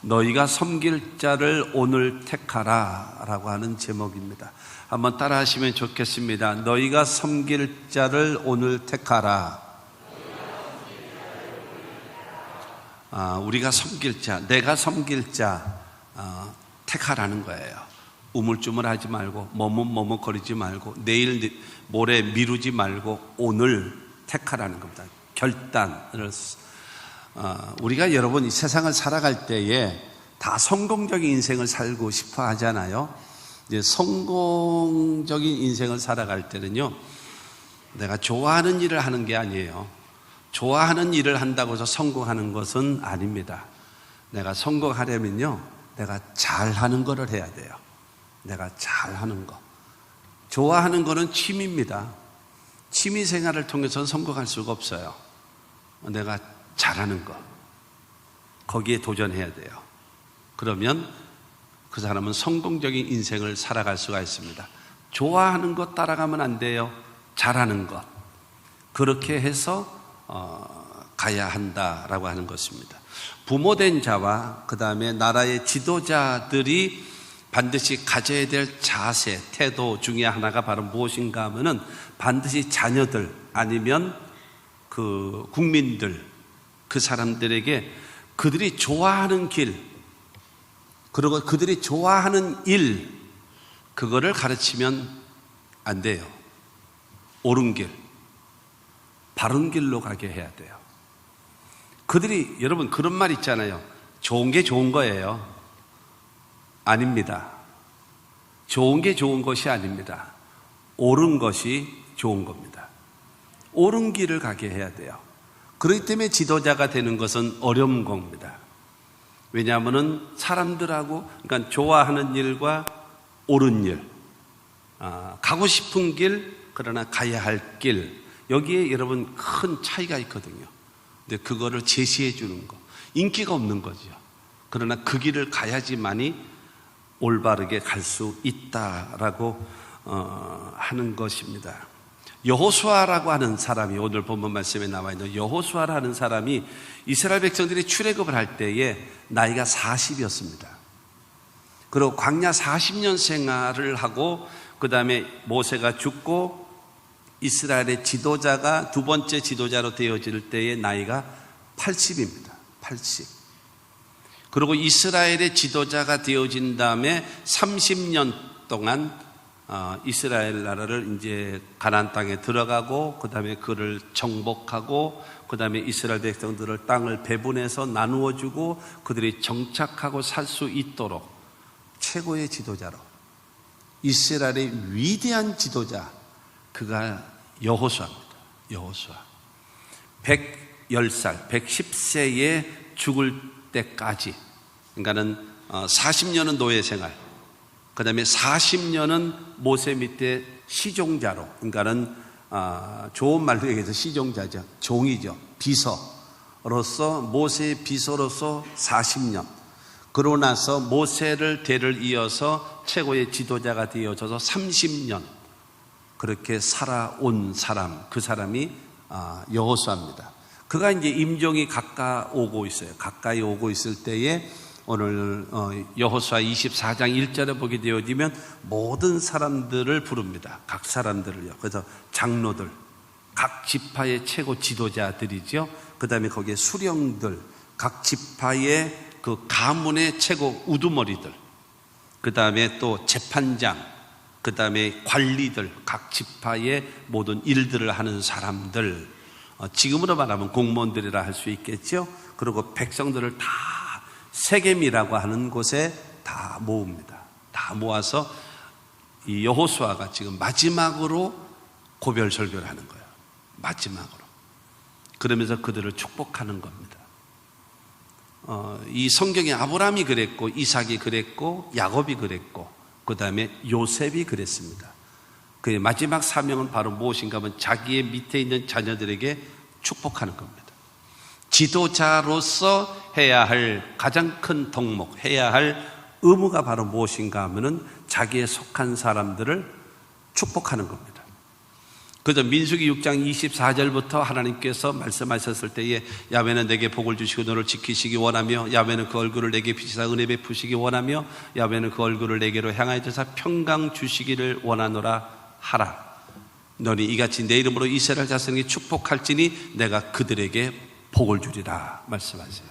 너희가 섬길 자를 오늘 택하라 라고 하는 제목입니다. 한번 따라 하시면 좋겠습니다. 너희가 섬길 자를 오늘 택하라. 우리가 섬길 자, 내가 섬길 자 택하라는 거예요. 우물쭈물하지 말고 머뭇머뭇거리지 말고 내일 모레 미루지 말고 오늘 택하라는 겁니다. 결단을. 우리가 여러분 이 세상을 살아갈 때에 다 성공적인 인생을 살고 싶어 하잖아요. 이제 성공적인 인생을 살아갈 때는요, 내가 좋아하는 일을 하는 게 아니에요. 좋아하는 일을 한다고 해서 성공하는 것은 아닙니다. 내가 성공하려면요, 내가 잘하는 거를 해야 돼요. 내가 잘하는 거. 좋아하는 거는 취미입니다. 취미 생활을 통해서는 성공할 수가 없어요. 내가 잘하는 거, 거기에 도전해야 돼요. 그러면 그 사람은 성공적인 인생을 살아갈 수가 있습니다. 좋아하는 것 따라가면 안 돼요. 잘하는 것, 그렇게 해서 가야 한다라고 하는 것입니다. 부모된 자와 그 다음에 나라의 지도자들이 반드시 가져야 될 자세, 태도 중에 하나가 바로 무엇인가 하면은 반드시 자녀들 아니면 그 국민들, 그 사람들에게 그들이 좋아하는 길, 그리고 그들이 좋아하는 일, 그거를 가르치면 안 돼요. 옳은 길, 바른 길로 가게 해야 돼요. 그들이, 여러분 그런 말 있잖아요. 좋은 게 좋은 거예요. 아닙니다. 좋은 게 좋은 것이 아닙니다. 옳은 것이 좋은 겁니다. 옳은 길을 가게 해야 돼요. 그렇기 때문에 지도자가 되는 것은 어려운 겁니다. 왜냐하면 사람들하고, 그러니까 좋아하는 일과 옳은 일, 가고 싶은 길, 그러나 가야 할 길, 여기에 여러분 큰 차이가 있거든요. 근데 그거를 제시해 주는 거, 인기가 없는 거죠. 그러나 그 길을 가야지만이 올바르게 갈 수 있다라고 하는 것입니다. 여호수아라고 하는 사람이, 오늘 본문 말씀에 나와 있는 여호수아라는 사람이 이스라엘 백성들이 출애굽을 할 때에 나이가 40이었습니다. 그리고 광야 40년 생활을 하고 그 다음에 모세가 죽고 이스라엘의 지도자가 두 번째 지도자로 되어질 때의 나이가 80입니다. 80. 그리고 이스라엘의 지도자가 되어진 다음에 30년 동안 이스라엘 나라를 이제 가나안 땅에 들어가고 그 다음에 그를 정복하고 그 다음에 이스라엘 백성들을 땅을 배분해서 나누어 주고 그들이 정착하고 살 수 있도록 최고의 지도자로, 이스라엘의 위대한 지도자, 그가 여호수아입니다. 여호수아. 110살, 110세에 죽을 때까지, 그러니까는 40년은 노예 생활, 그 다음에 40년은 모세 밑에 시종자로, 그러니까는 좋은 말로 얘기해서 시종자죠. 종이죠. 비서로서, 모세의 비서로서 40년. 그러고 나서 모세를 대를 이어서 최고의 지도자가 되어져서 30년. 그렇게 살아온 사람, 그 사람이 여호수아입니다. 그가 이제 임종이 가까이 오고 있어요. 가까이 오고 있을 때에 오늘 여호수아 24장 1절에 보게 되어지면 모든 사람들을 부릅니다. 각 사람들을요. 그래서 장로들, 각 지파의 최고 지도자들이죠. 그 다음에 거기에 수령들, 각 지파의 그 가문의 최고 우두머리들, 그 다음에 또 재판장, 그 다음에 관리들, 각 지파의 모든 일들을 하는 사람들, 지금으로 말하면 공무원들이라 할 수 있겠죠. 그리고 백성들을 다 세겜이라고 하는 곳에 다 모읍니다. 다 모아서 이 여호수아가 지금 마지막으로 고별 설교를 하는 거예요. 마지막으로. 그러면서 그들을 축복하는 겁니다. 이 성경에 아브라함이 그랬고, 이삭이 그랬고, 야곱이 그랬고, 그 다음에 요셉이 그랬습니다. 그의 마지막 사명은 바로 무엇인가 하면 자기의 밑에 있는 자녀들에게 축복하는 겁니다. 지도자로서 해야 할 가장 큰 덕목, 해야 할 의무가 바로 무엇인가 하면은 자기에 속한 사람들을 축복하는 겁니다. 그저 민수기 6장 24절부터 하나님께서 말씀하셨을 때에 야훼는 내게 복을 주시고 너를 지키시기 원하며 야훼는 그 얼굴을 내게 비치사 은혜 베푸시기 원하며 야훼는 그 얼굴을 내게로 향하여 주사 평강 주시기를 원하노라 하라. 너니 이같이 내 이름으로 이스라엘 자손에게 축복할지니 내가 그들에게 복을 주리라 말씀하세요.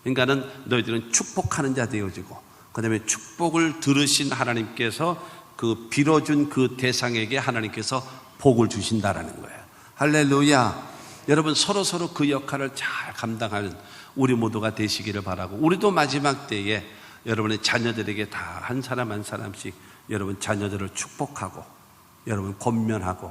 그러니까는 너희들은 축복하는 자 되어지고 그 다음에 축복을 들으신 하나님께서 그 빌어준 그 대상에게 하나님께서 복을 주신다라는 거예요. 할렐루야. 여러분 서로 그 역할을 잘 감당하는 우리 모두가 되시기를 바라고, 우리도 마지막 때에 여러분의 자녀들에게 다 한 사람 한 사람씩 여러분 자녀들을 축복하고 여러분 권면하고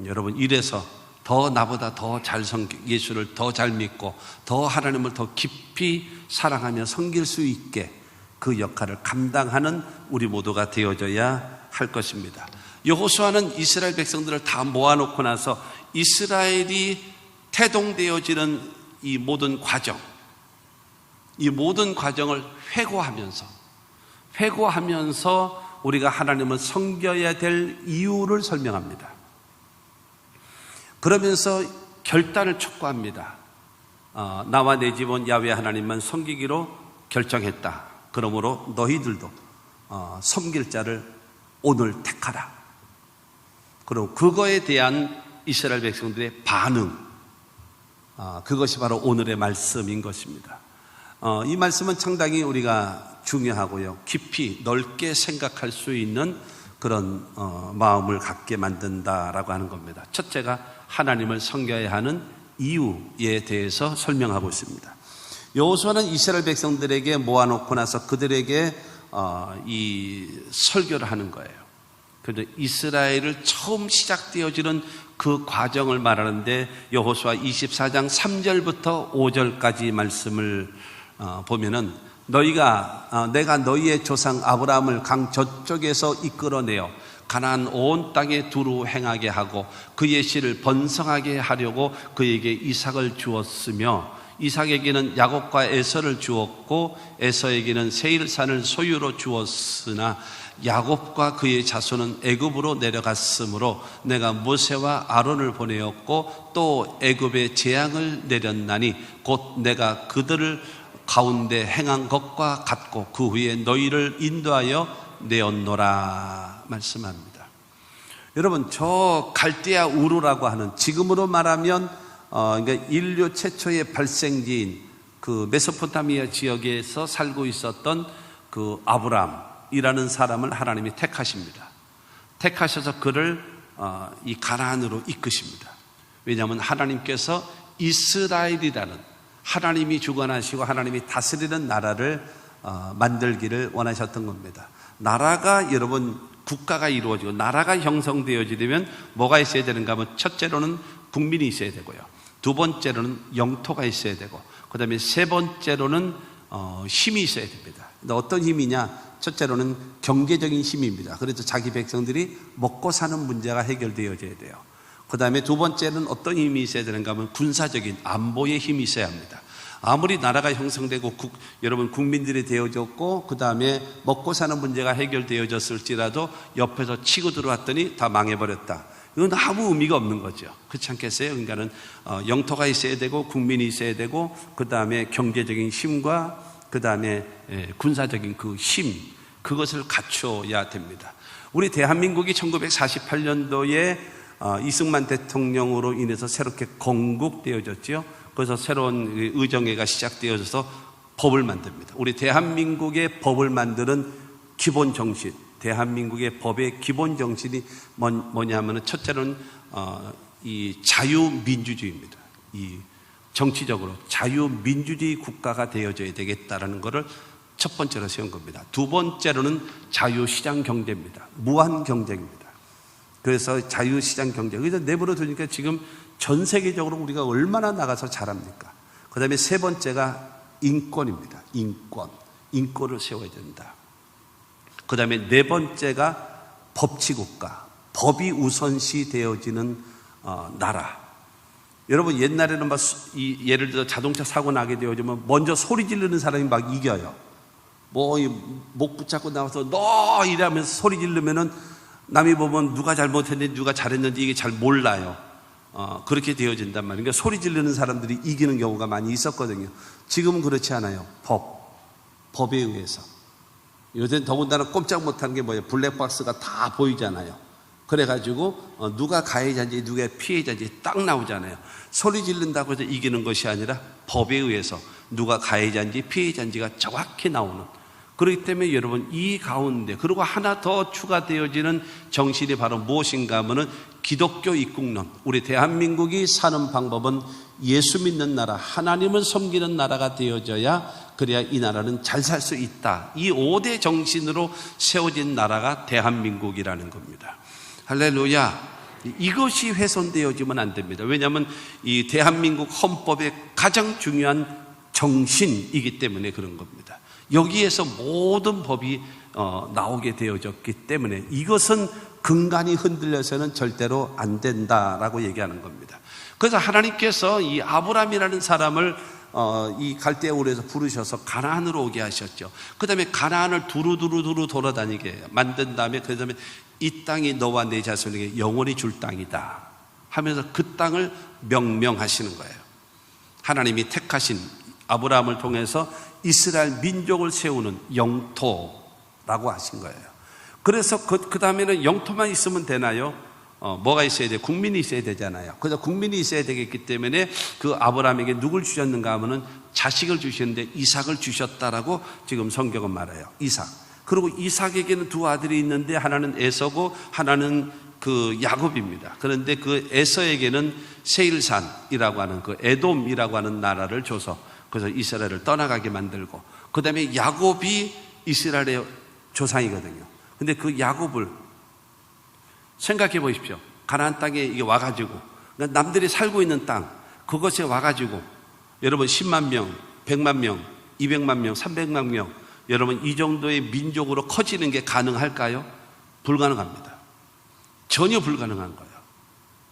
여러분 이래서 더 나보다 더 잘 예수를 더 잘 믿고 더 하나님을 더 깊이 사랑하며 섬길 수 있게 그 역할을 감당하는 우리 모두가 되어져야 할 것입니다. 여호수아는 이스라엘 백성들을 다 모아놓고 나서 이스라엘이 태동되어지는 이 모든 과정을 회고하면서 우리가 하나님을 섬겨야 될 이유를 설명합니다. 그러면서 결단을 촉구합니다. 나와 내 집은 야훼 하나님만 섬기기로 결정했다. 그러므로 너희들도 섬길 자를 오늘 택하라. 그리고 그거에 대한 이스라엘 백성들의 반응, 그것이 바로 오늘의 말씀인 것입니다. 이 말씀은 상당히 우리가 중요하고요, 깊이 넓게 생각할 수 있는 그런 마음을 갖게 만든다라고 하는 겁니다. 첫째가 하나님을 섬겨야 하는 이유에 대해서 설명하고 있습니다. 여호수아는 이스라엘 백성들에게 모아놓고 나서 그들에게 이 설교를 하는 거예요. 그런데 이스라엘을 처음 시작되어지는 그 과정을 말하는데 여호수아 24장 3절부터 5절까지 말씀을 보면은 내가 너희의 조상 아브라함을 강 저쪽에서 이끌어내어 가나안 온 땅에 두루 행하게 하고 그의 씨를 번성하게 하려고 그에게 이삭을 주었으며 이삭에게는 야곱과 에서를 주었고 에서에게는 세일산을 소유로 주었으나 야곱과 그의 자손은 애굽으로 내려갔으므로 내가 모세와 아론을 보내었고 또 애굽에 재앙을 내렸나니 곧 내가 그들을 가운데 행한 것과 같고 그 후에 너희를 인도하여 내었노라 말씀합니다. 여러분, 저 갈대아 우르라고 하는, 지금으로 말하면 그러니까 인류 최초의 발생지인 그 메소포타미아 지역에서 살고 있었던 그 아브람이라는 사람을 하나님이 택하십니다. 택하셔서 그를 이 가나안으로 이끄십니다. 왜냐하면 하나님께서 이스라엘이라는 하나님이 주관하시고 하나님이 다스리는 나라를 만들기를 원하셨던 겁니다. 나라가, 여러분, 국가가 이루어지고 나라가 형성되어지려면 뭐가 있어야 되는가 하면 첫째로는 국민이 있어야 되고요, 두 번째로는 영토가 있어야 되고, 그 다음에 세 번째로는 힘이 있어야 됩니다. 근데 어떤 힘이냐? 첫째로는 경제적인 힘입니다. 그래서 자기 백성들이 먹고 사는 문제가 해결되어져야 돼요. 그 다음에 두 번째는 어떤 힘이 있어야 되는가 하면 군사적인 안보의 힘이 있어야 합니다. 아무리 나라가 형성되고 여러분 국민들이 되어졌고 그 다음에 먹고 사는 문제가 해결되어졌을지라도 옆에서 치고 들어왔더니 다 망해버렸다, 이건 아무 의미가 없는 거죠. 그렇지 않겠어요? 그러니까는 영토가 있어야 되고 국민이 있어야 되고 그 다음에 경제적인 힘과 그 다음에 군사적인 그 힘, 그것을 갖춰야 됩니다. 우리 대한민국이 1948년도에 이승만 대통령으로 인해서 새롭게 건국되어졌죠. 그래서 새로운 의정회가 시작되어져서 법을 만듭니다. 우리 대한민국의 법을 만드는 기본 정신, 대한민국의 법의 기본 정신이 뭐냐 하면 첫째로는 이 자유민주주의입니다. 이 정치적으로 자유민주주의 국가가 되어져야 되겠다라는 것을 첫 번째로 세운 겁니다. 두 번째로는 자유시장 경제입니다. 무한 경쟁입니다. 그래서 자유시장 경제, 그래서 내버려 두니까 지금 전 세계적으로 우리가 얼마나 나가서 잘합니까? 그 다음에 세 번째가 인권입니다. 인권을 세워야 된다. 그 다음에 네 번째가 법치국가, 법이 우선시 되어지는 나라. 여러분, 옛날에는 막 예를 들어 자동차 사고 나게 되어지면 먼저 소리 지르는 사람이 막 이겨요. 목 붙잡고 나와서 너 이러면서 소리 지르면은 남이 보면 누가 잘못했는지 누가 잘했는지 이게 잘 몰라요. 그렇게 되어진단 말이에요. 그러니까 소리 지르는 사람들이 이기는 경우가 많이 있었거든요. 지금은 그렇지 않아요. 법에 의해서. 요새는 더군다나 꼼짝 못하는 게 뭐예요? 블랙박스가 다 보이잖아요. 그래가지고 누가 가해자인지 누가 피해자인지 딱 나오잖아요. 소리 지른다고 해서 이기는 것이 아니라 법에 의해서 누가 가해자인지 피해자인지가 정확히 나오는, 그렇기 때문에 여러분 이 가운데 그리고 하나 더 추가되어지는 정신이 바로 무엇인가 하면은 기독교 입국론. 우리 대한민국이 사는 방법은 예수 믿는 나라, 하나님을 섬기는 나라가 되어져야 그래야 이 나라는 잘 살 수 있다. 이 5대 정신으로 세워진 나라가 대한민국이라는 겁니다. 할렐루야. 이것이 훼손되어지면 안 됩니다. 왜냐하면 이 대한민국 헌법의 가장 중요한 정신이기 때문에 그런 겁니다. 여기에서 모든 법이 나오게 되어졌기 때문에 이것은 근간이 흔들려서는 절대로 안 된다라고 얘기하는 겁니다. 그래서 하나님께서 이 아브라함이라는 사람을 이 갈대아우르에서 부르셔서 가나안으로 오게 하셨죠. 그 다음에 가나안을 두루두루 돌아다니게 만든 다음에 그 다음에 이 땅이 너와 내 자손에게 영원히 줄 땅이다 하면서 그 땅을 명명하시는 거예요. 하나님이 택하신 아브라함을 통해서 이스라엘 민족을 세우는 영토라고 하신 거예요. 그래서 그 다음에는 영토만 있으면 되나요? 뭐가 있어야 돼요? 국민이 있어야 되잖아요. 그래서 국민이 있어야 되겠기 때문에 그 아브라함에게 누굴 주셨는가 하면은 자식을 주셨는데 이삭을 주셨다라고 지금 성경은 말해요. 이삭. 그리고 이삭에게는 두 아들이 있는데 하나는 에서고 하나는 그 야곱입니다. 그런데 그 에서에게는 세일산이라고 하는 그 에돔이라고 하는 나라를 줘서 그래서 이스라엘을 떠나가게 만들고, 그 다음에 야곱이 이스라엘의 조상이거든요. 근데 그 야곱을 생각해 보십시오. 가나안 땅에 이게 와가지고 그러니까 남들이 살고 있는 땅 그것에 와가지고 여러분 10만 명, 100만 명, 200만 명, 300만 명, 여러분 이 정도의 민족으로 커지는 게 가능할까요? 불가능합니다. 전혀 불가능한 거예요.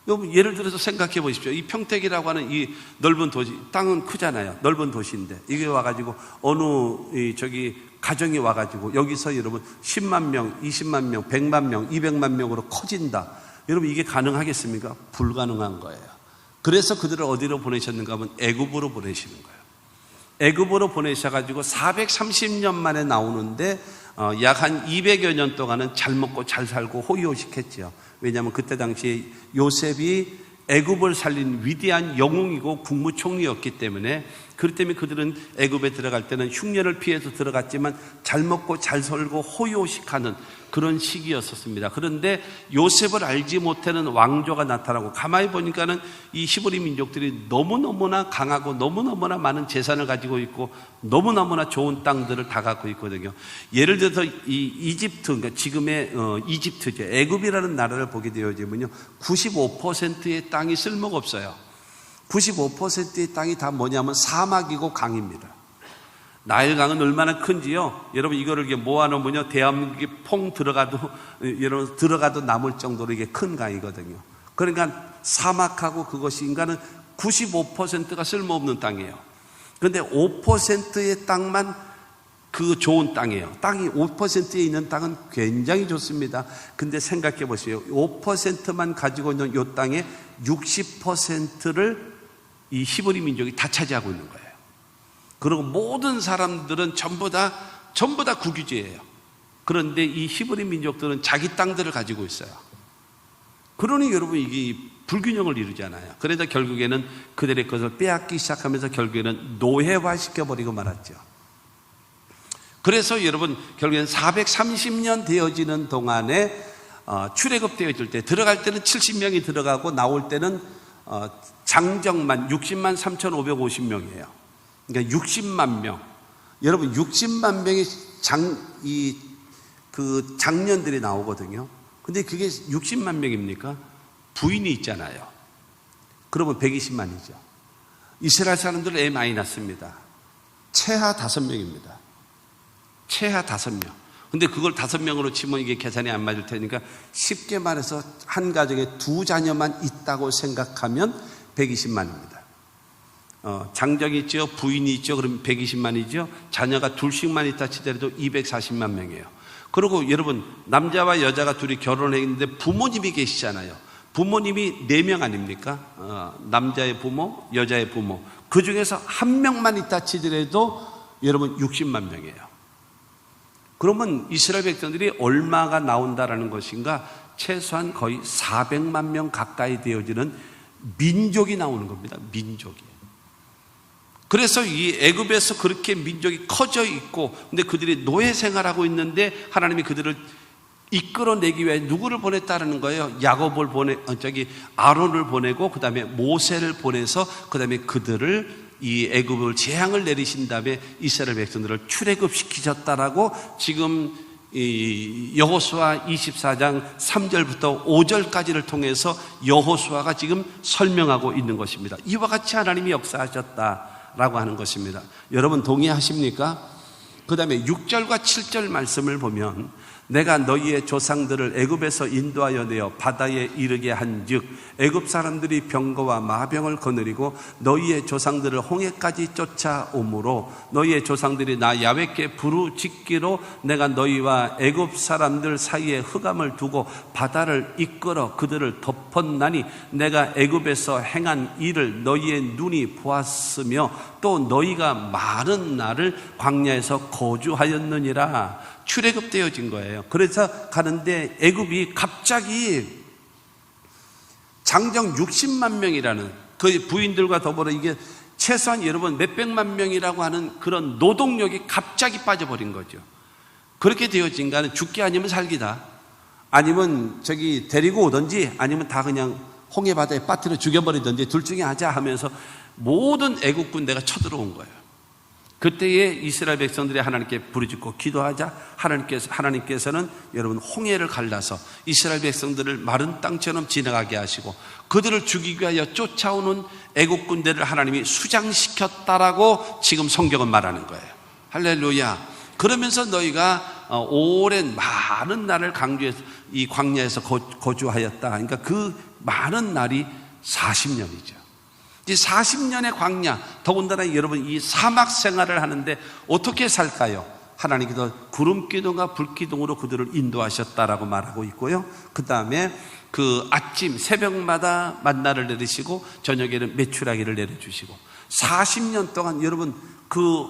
여러분 예를 들어서 생각해 보십시오. 이 평택이라고 하는 이 넓은 도시, 땅은 크잖아요. 넓은 도시인데 이게 와가지고 어느 저기 가정이 와가지고 여기서 여러분 10만 명, 20만 명, 100만 명, 200만 명으로 커진다. 여러분 이게 가능하겠습니까? 불가능한 거예요. 그래서 그들을 어디로 보내셨는가 하면 애굽으로 보내시는 거예요. 애굽으로 보내셔가지고 430년 만에 나오는데 약 한 200여 년 동안은 잘 먹고 잘 살고 호의호식했죠. 왜냐하면 그때 당시에 요셉이 애굽을 살린 위대한 영웅이고 국무총리였기 때문에, 그렇기 때문에 그들은 애굽에 들어갈 때는 흉년을 피해서 들어갔지만 잘 먹고 잘 살고 호의호식하는 그런 시기였었습니다. 그런데 요셉을 알지 못하는 왕조가 나타나고 가만히 보니까는 이 히브리 민족들이 너무너무나 강하고 너무너무나 많은 재산을 가지고 있고 너무너무나 좋은 땅들을 다 갖고 있거든요. 예를 들어서 이 이집트, 그러니까 지금의 이집트죠. 애굽이라는 나라를 보게 되어지면요, 95%의 땅이 쓸모가 없어요. 95%의 땅이 다 뭐냐면 사막이고 강입니다. 나일강은 얼마나 큰지요? 여러분 이거를 이렇게 모아놓으면요, 대한민국이 퐁 들어가도 여러분 들어가도 남을 정도로 이게 큰 강이거든요. 그러니까 사막하고 그것이 인간은 95%가 쓸모없는 땅이에요. 그런데 5%의 땅만 그 좋은 땅이에요. 땅이 5%에 있는 땅은 굉장히 좋습니다. 근데 생각해 보세요. 5%만 가지고 있는 이 땅의 60%를 이 히브리 민족이 다 차지하고 있는 거예요. 그리고 모든 사람들은 전부 다 국유지예요. 그런데 이 히브리 민족들은 자기 땅들을 가지고 있어요. 그러니 여러분 이게 불균형을 이루잖아요. 그래서 결국에는 그들의 것을 빼앗기 시작하면서 결국에는 노예화시켜버리고 말았죠. 그래서 여러분 결국에는 430년 되어지는 동안에 출애굽되어질 때 들어갈 때는 70명이 들어가고 나올 때는 장정만 60만 3,550명이에요. 그러니까 60만 명. 여러분 60만 명의 장년들이 나오거든요. 근데 그게 60만 명입니까? 부인이 있잖아요. 그러면 120만이죠. 이스라엘 사람들은 애 많이 낳습니다. 최하 5명입니다. 최하 5명. 근데 그걸 5명으로 치면 이게 계산이 안 맞을 테니까 쉽게 말해서 한 가정에 2자녀만 있다고 생각하면 120만입니다. 장정이 있죠, 부인이 있죠, 그러면 120만이죠. 자녀가 둘씩만 있다 치더라도 240만 명이에요. 그리고 여러분, 남자와 여자가 둘이 결혼했는데 부모님이 계시잖아요. 부모님이 4명 아닙니까? 남자의 부모, 여자의 부모. 그 중에서 한 명만 있다 치더라도 여러분 60만 명이에요. 그러면 이스라엘 백성들이 얼마가 나온다라는 것인가? 최소한 거의 400만 명 가까이 되어지는 민족이 나오는 겁니다. 민족이. 그래서 이 애굽에서 그렇게 민족이 커져 있고, 근데 그들이 노예 생활하고 있는데 하나님이 그들을 이끌어내기 위해 누구를 보냈다는 거예요? 야곱을 아론을 보내고, 그 다음에 모세를 보내서, 그 다음에 그들을 이 애굽을 재앙을 내리신 다음에 이스라엘 백성들을 출애굽시키셨다라고 지금 이 여호수아 24장 3절부터 5절까지를 통해서 여호수아가 지금 설명하고 있는 것입니다. 이와 같이 하나님이 역사하셨다라고 하는 것입니다. 여러분 동의하십니까? 그 다음에 6절과 7절 말씀을 보면, 내가 너희의 조상들을 애굽에서 인도하여 내어 바다에 이르게 한즉 애굽 사람들이 병거와 마병을 거느리고 너희의 조상들을 홍해까지 쫓아오므로 너희의 조상들이 나 야훼께 부르짖기로 내가 너희와 애굽 사람들 사이에 흑암을 두고 바다를 이끌어 그들을 덮었나니 내가 애굽에서 행한 일을 너희의 눈이 보았으며 또 너희가 많은 날을 광야에서 거주하였느니라. 출애굽되어진 거예요. 그래서 가는데 애굽이 갑자기 장정 60만 명이라는 그 부인들과 더불어 이게 최소한 여러분 몇백만 명이라고 하는 그런 노동력이 갑자기 빠져버린 거죠. 그렇게 되어진가는 죽기 아니면 살기다, 아니면 데리고 오든지 아니면 다 그냥 홍해 바다에 빠뜨려 죽여버리든지 둘 중에 하자 하면서 모든 애국 군대가 쳐들어온 거예요. 그때에 이스라엘 백성들이 하나님께 부르짖고 기도하자 하나님께서는 여러분 홍해를 갈라서 이스라엘 백성들을 마른 땅처럼 지나가게 하시고 그들을 죽이기 위하여 쫓아오는 애국 군대를 하나님이 수장시켰다라고 지금 성경은 말하는 거예요. 할렐루야. 그러면서 너희가 오랜 많은 날을 이 광야에서 거주하였다. 그러니까 그 많은 날이 40년이죠. 이 40년의 광야, 더군다나 여러분 이 사막 생활을 하는데 어떻게 살까요? 하나님께서 구름 기둥과 불 기둥으로 그들을 인도하셨다라고 말하고 있고요. 그 다음에 그 아침 새벽마다 만나를 내리시고 저녁에는 메추라기를 내려주시고 40년 동안 여러분 그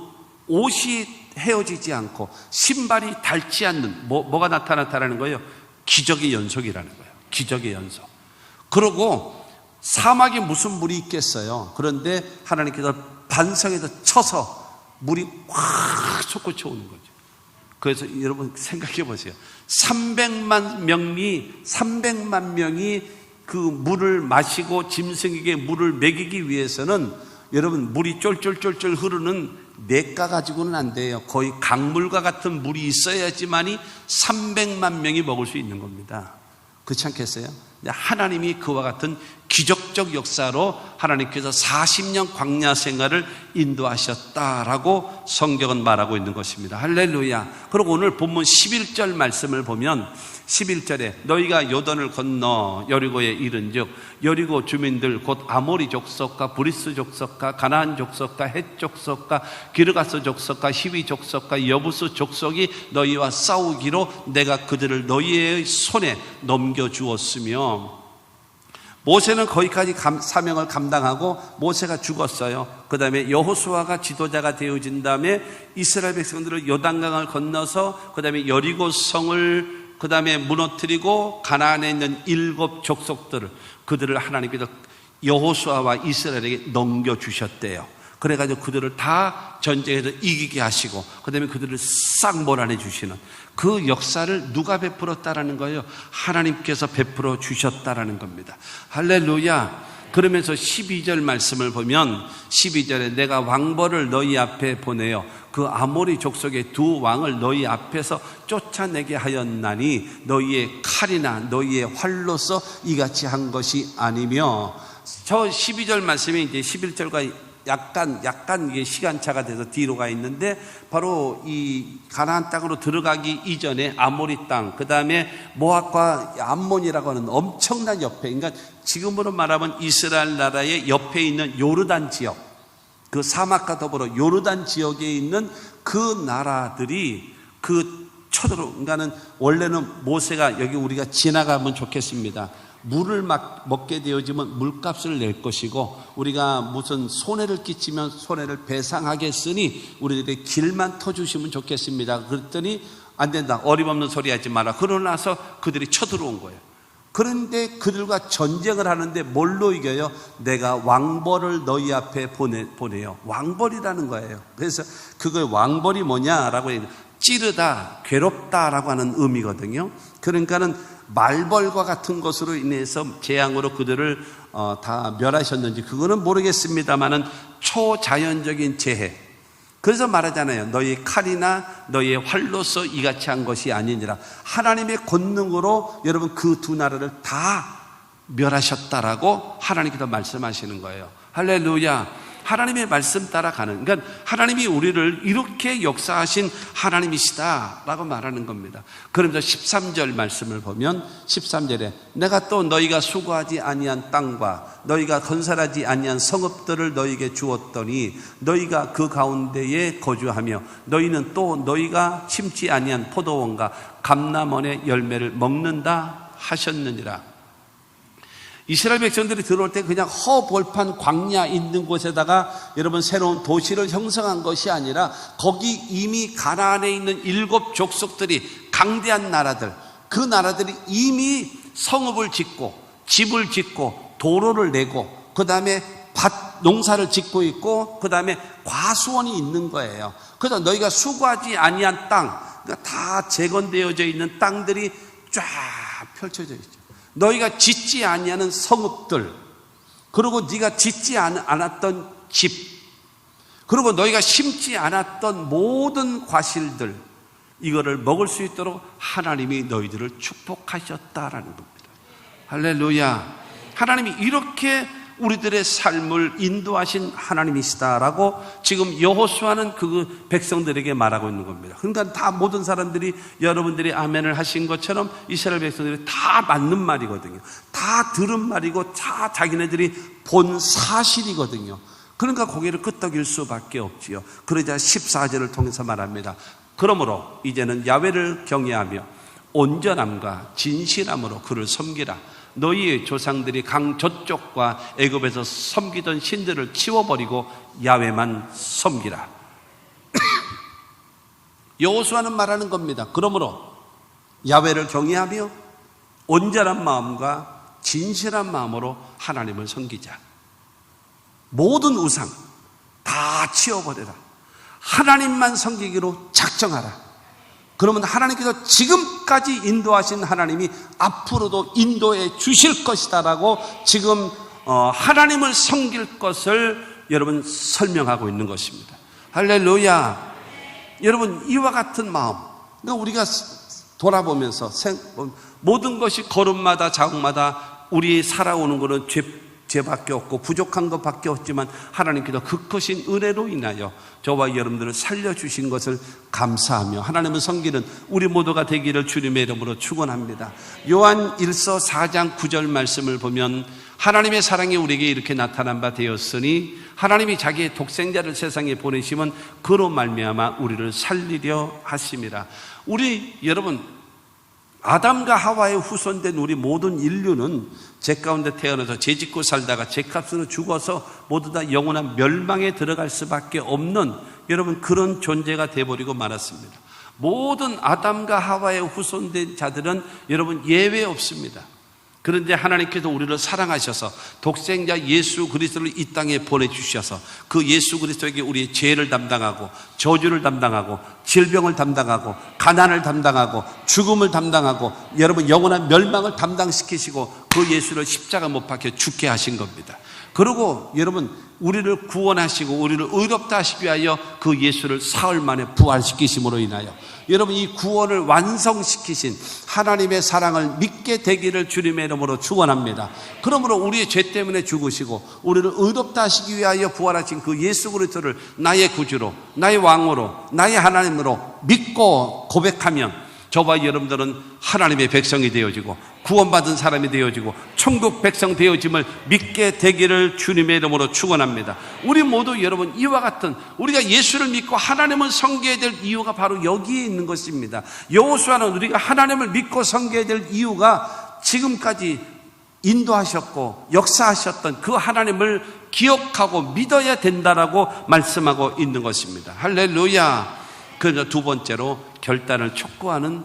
옷이 헤어지지 않고 신발이 닳지 않는 뭐가 나타났다는 거예요? 기적의 연속이라는 거예요. 기적의 연속. 그러고 사막에 무슨 물이 있겠어요? 그런데 하나님께서 반석에서 쳐서 물이 확 솟구쳐 오는 거죠. 그래서 여러분 생각해 보세요. 300만 명이 그 물을 마시고 짐승에게 물을 먹이기 위해서는 여러분 물이 쫄쫄쫄쫄 흐르는 냇가 가지고는 안 돼요. 거의 강물과 같은 물이 있어야지만이 300만 명이 먹을 수 있는 겁니다. 그렇지 않겠어요? 하나님이 그와 같은 기적적 역사로 하나님께서 40년 광야 생활을 인도하셨다라고 성경은 말하고 있는 것입니다. 할렐루야. 그리고 오늘 본문 11절 말씀을 보면 11절에 너희가 요단을 건너 여리고에 이른즉 여리고 주민들 곧 아모리 족속과 브리스 족속과 가나안 족속과 헷 족속과 기르가스 족속과 히위 족속과 여부스 족속이 너희와 싸우기로 내가 그들을 너희의 손에 넘겨주었으며 모세는 거기까지 사명을 감당하고 모세가 죽었어요. 그 다음에 여호수아가 지도자가 되어진 다음에 이스라엘 백성들을 요단강을 건너서 그 다음에 여리고 성을 그 다음에 무너뜨리고 가나안에 있는 7 족속들을 그들을 하나님께서 여호수아와 이스라엘에게 넘겨주셨대요. 그래가지고 그들을 다 전쟁에서 이기게 하시고 그 다음에 그들을 싹 몰아내 주시는 그 역사를 누가 베풀었다라는 거예요? 하나님께서 베풀어 주셨다라는 겁니다. 할렐루야. 그러면서 12절 말씀을 보면 12절에 내가 왕벌을 너희 앞에 보내어 그 아모리 족속의 2 왕을 너희 앞에서 쫓아내게 하였나니 너희의 칼이나 너희의 활로서 이같이 한 것이 아니며 저 12절 말씀이 이제 11절과 약간 이게 시간차가 돼서 뒤로 가 있는데 바로 이 가나안 땅으로 들어가기 이전에 아모리 땅, 그 다음에 모압과 암몬이라고 하는 엄청난 옆에, 그러니까 지금으로 말하면 이스라엘 나라의 옆에 있는 요르단 지역, 그 사막과 더불어 요르단 지역에 있는 그 나라들이 그 그러니까는 원래는 모세가 여기 우리가 지나가면 좋겠습니다. 물을 먹게 되어지면 물값을 낼 것이고, 우리가 무슨 손해를 끼치면 손해를 배상하겠으니 우리들의 길만 터주시면 좋겠습니다. 그랬더니 안 된다, 어림없는 소리 하지 마라. 그러고 나서 그들이 쳐들어온 거예요. 그런데 그들과 전쟁을 하는데 뭘로 이겨요? 내가 왕벌을 너희 앞에 보내요. 왕벌이라는 거예요. 그래서 그거의 왕벌이 뭐냐라고 해요. 찌르다, 괴롭다라고 하는 의미거든요. 그러니까는 말벌과 같은 것으로 인해서 재앙으로 그들을 다 멸하셨는지 그거는 모르겠습니다만은 초자연적인 재해. 그래서 말하잖아요. 너희 칼이나 너희의 활로서 이같이 한 것이 아니니라. 하나님의 권능으로 여러분 그 두 나라를 다 멸하셨다라고 하나님께서 말씀하시는 거예요. 할렐루야. 하나님의 말씀 따라가는, 그러니까 하나님이 우리를 이렇게 역사하신 하나님이시다라고 말하는 겁니다. 그러면서 13절 말씀을 보면 13절에 내가 또 너희가 수고하지 아니한 땅과 너희가 건설하지 아니한 성읍들을 너희에게 주었더니 너희가 그 가운데에 거주하며 너희는 또 너희가 심지 아니한 포도원과 감람원의 열매를 먹는다 하셨느니라. 이스라엘 백성들이 들어올 때 그냥 허벌판 광야 있는 곳에다가 여러분 새로운 도시를 형성한 것이 아니라 거기 이미 가나안에 있는 7 족속들이 강대한 나라들, 그 나라들이 이미 성읍을 짓고 집을 짓고 도로를 내고 그 다음에 밭 농사를 짓고 있고 그 다음에 과수원이 있는 거예요. 그래서 너희가 수고하지 아니한 땅, 그러니까 다 재건되어져 있는 땅들이 쫙 펼쳐져 있죠. 너희가 짓지 아니하는 성읍들, 그리고 네가 짓지 않았던 집, 그리고 너희가 심지 않았던 모든 과실들, 이거를 먹을 수 있도록 하나님이 너희들을 축복하셨다라는 겁니다. 할렐루야. 하나님이 이렇게 우리들의 삶을 인도하신 하나님이시다라고 지금 여호수아는 그 백성들에게 말하고 있는 겁니다. 그러니까 다 모든 사람들이 여러분들이 아멘을 하신 것처럼 이스라엘 백성들이 다 맞는 말이거든요. 다 들은 말이고 다 자기네들이 본 사실이거든요. 그러니까 고개를 끄덕일 수밖에 없지요. 그러자 14절을 통해서 말합니다. 그러므로 이제는 야훼를 경외하며 온전함과 진실함으로 그를 섬기라. 너희의 조상들이 강 저쪽과 애굽에서 섬기던 신들을 치워버리고 야훼만 섬기라. 여호수아는 말하는 겁니다. 그러므로 야훼를 경외하며 온전한 마음과 진실한 마음으로 하나님을 섬기자. 모든 우상 다 치워버려라. 하나님만 섬기기로 작정하라. 그러면 하나님께서 지금까지 인도하신 하나님이 앞으로도 인도해 주실 것이다라고 지금 하나님을 섬길 것을 여러분 설명하고 있는 것입니다. 할렐루야. 여러분 이와 같은 마음, 그러니까 우리가 돌아보면서 모든 것이 걸음마다 자국마다 우리 살아오는 것은 죄밖에 없고 부족한 것밖에 없지만 하나님께서 그 크신 은혜로 인하여 저와 여러분들을 살려주신 것을 감사하며 하나님을 섬기는 우리 모두가 되기를 주님의 이름으로 축원합니다. 요한 1서 4장 9절 말씀을 보면 하나님의 사랑이 우리에게 이렇게 나타난 바 되었으니 하나님이 자기의 독생자를 세상에 보내시면 그로 말미암아 우리를 살리려 하심이라. 우리 여러분 아담과 하와의 후손된 우리 모든 인류는 죄 가운데 태어나서 죄 짓고 살다가 죄값으로 죽어서 모두 다 영원한 멸망에 들어갈 수밖에 없는 여러분 그런 존재가 되어버리고 말았습니다. 모든 아담과 하와의 후손된 자들은 여러분 예외 없습니다. 그런데 하나님께서 우리를 사랑하셔서 독생자 예수 그리스도를 이 땅에 보내주셔서 그 예수 그리스도에게 우리의 죄를 담당하고 저주를 담당하고 질병을 담당하고 가난을 담당하고 죽음을 담당하고 여러분 영원한 멸망을 담당시키시고 그 예수를 십자가 못 박혀 죽게 하신 겁니다. 그리고 여러분 우리를 구원하시고 우리를 의롭다 하시기 위하여 그 예수를 사흘 만에 부활시키심으로 인하여 여러분 이 구원을 완성시키신 하나님의 사랑을 믿게 되기를 주님의 이름으로 축원합니다. 그러므로 우리의 죄 때문에 죽으시고 우리를 의롭다 하시기 위하여 부활하신 그 예수 그리스도를 나의 구주로 나의 왕으로 나의 하나님으로 믿고 고백하면 저와 여러분들은 하나님의 백성이 되어지고 구원받은 사람이 되어지고 천국 백성 되어짐을 믿게 되기를 주님의 이름으로 축원합니다. 우리 모두 여러분 이와 같은 우리가 예수를 믿고 하나님을 섬겨야 될 이유가 바로 여기에 있는 것입니다. 여호수아는 우리가 하나님을 믿고 섬겨야 될 이유가 지금까지 인도하셨고 역사하셨던 그 하나님을 기억하고 믿어야 된다라고 말씀하고 있는 것입니다. 할렐루야. 그래서 두 번째로 결단을 촉구하는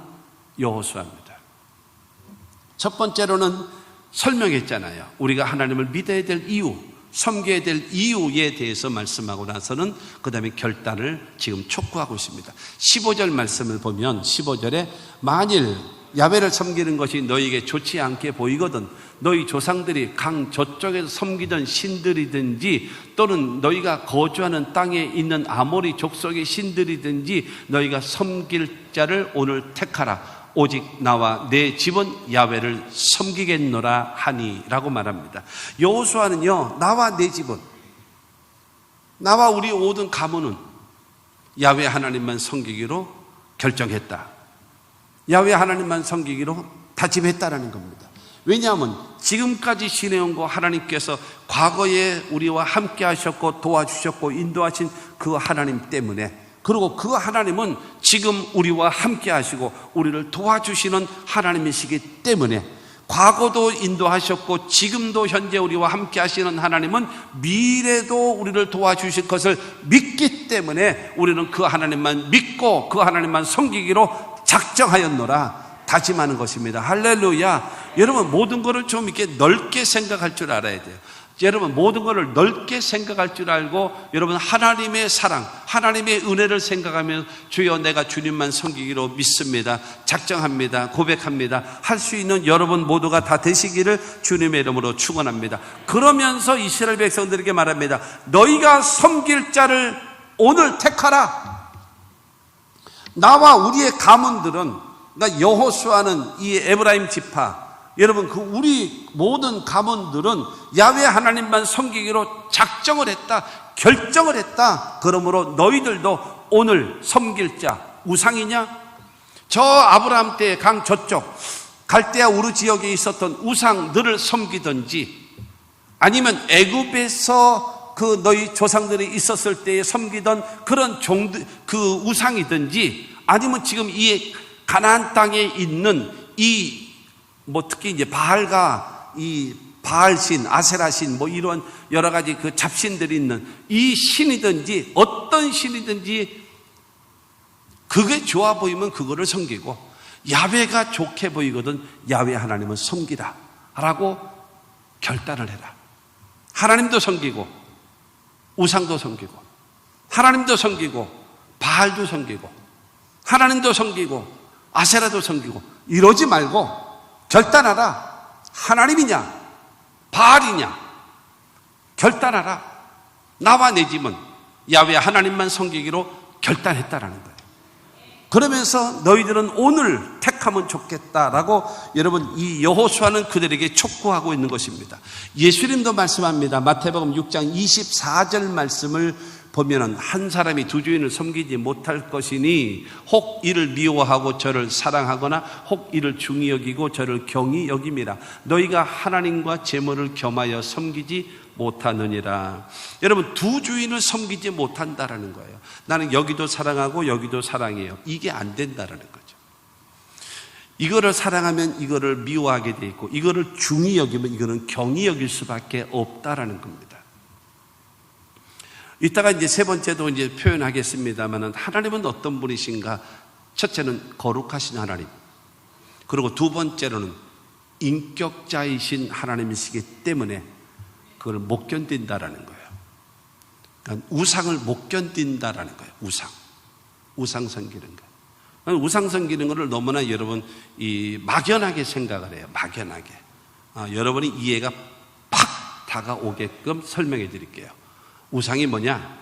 여호수아입니다. 첫 번째로는 설명했잖아요. 우리가 하나님을 믿어야 될 이유, 섬겨야 될 이유에 대해서 말씀하고 나서는 그 다음에 결단을 지금 촉구하고 있습니다. 15절 말씀을 보면 15절에 만일 야훼를 섬기는 것이 너희에게 좋지 않게 보이거든 너희 조상들이 강 저쪽에서 섬기던 신들이든지 또는 너희가 거주하는 땅에 있는 아모리 족속의 신들이든지 너희가 섬길 자를 오늘 택하라. 오직 나와 내 집은 야훼를 섬기겠노라 하니라고 말합니다. 여호수아는요, 나와 내 집은, 나와 우리 모든 가문은 야훼 하나님만 섬기기로 결정했다. 야훼 하나님만 섬기기로 다짐했다라는 겁니다. 왜냐하면 지금까지 지내온 거 하나님께서 과거에 우리와 함께 하셨고 도와주셨고 인도하신 그 하나님 때문에, 그리고 그 하나님은 지금 우리와 함께 하시고 우리를 도와주시는 하나님이시기 때문에, 과거도 인도하셨고 지금도 현재 우리와 함께 하시는 하나님은 미래도 우리를 도와주실 것을 믿기 때문에 우리는 그 하나님만 믿고 그 하나님만 섬기기로 작정하였노라 다짐하는 것입니다. 할렐루야. 여러분 모든 것을 좀 이렇게 넓게 생각할 줄 알아야 돼요. 여러분 모든 것을 넓게 생각할 줄 알고 여러분 하나님의 사랑, 하나님의 은혜를 생각하면 주여 내가 주님만 섬기기로 믿습니다, 작정합니다, 고백합니다 할 수 있는 여러분 모두가 다 되시기를 주님의 이름으로 축원합니다. 그러면서 이스라엘 백성들에게 말합니다. 너희가 섬길 자를 오늘 택하라. 나와 우리의 가문들은, 그러니까 여호수아는 이 에브라임 지파, 여러분 그 우리 모든 가문들은 야훼 하나님만 섬기기로 작정을 했다, 결정을 했다. 그러므로 너희들도 오늘 섬길 자 우상이냐? 저 아브라함 때 강 저쪽 갈대아 우르 지역에 있었던 우상들을 섬기든지, 아니면 애굽에서 그 너희 조상들이 있었을 때에 섬기던 그런 종들 그 우상이든지, 아니면 지금 이 가나안 땅에 있는 이 특히 이제 바알과 이 바알신, 아세라신 이런 여러 가지 그 잡신들이 있는 이 신이든지 어떤 신이든지 그게 좋아 보이면 그거를 섬기고, 야훼가 좋게 보이거든 야훼 하나님은 섬기라 라고 결단을 해라. 하나님도 섬기고 우상도 섬기고, 하나님도 섬기고 바알도 섬기고, 하나님도 섬기고 아세라도 섬기고, 이러지 말고 결단하라. 하나님이냐 바알이냐 결단하라. 나와 내 집은 야훼 하나님만 섬기기로 결단했다라는 거예요. 그러면서 너희들은 오늘 택하면 좋겠다라고 여러분 이 여호수아는 그들에게 촉구하고 있는 것입니다. 예수님도 말씀합니다. 마태복음 6장 24절 말씀을 보면은 한 사람이 두 주인을 섬기지 못할 것이니 혹 이를 미워하고 저를 사랑하거나 혹 이를 중히 여기고 저를 경히 여김이라. 너희가 하나님과 재물을 겸하여 섬기지 못하느니라. 여러분 두 주인을 섬기지 못한다라는 거예요. 나는 여기도 사랑하고 여기도 사랑해요. 이게 안 된다라는 거죠. 이거를 사랑하면 이거를 미워하게 돼 있고, 이거를 중히 여기면 이거는 경히 여길 수밖에 없다라는 겁니다. 이따가 이제 세 번째도 이제 표현하겠습니다만은, 하나님은 어떤 분이신가? 첫째는 거룩하신 하나님, 그리고 두 번째로는 인격자이신 하나님이시기 때문에 그걸 못 견딘다라는 거예요. 그러니까 우상을 못 견딘다라는 거예요. 우상 섬기는 거. 우상 섬기는 것을 너무나 여러분 막연하게 생각을 해요. 막연하게. 여러분이 이해가 팍 다가오게끔 설명해 드릴게요. 우상이 뭐냐?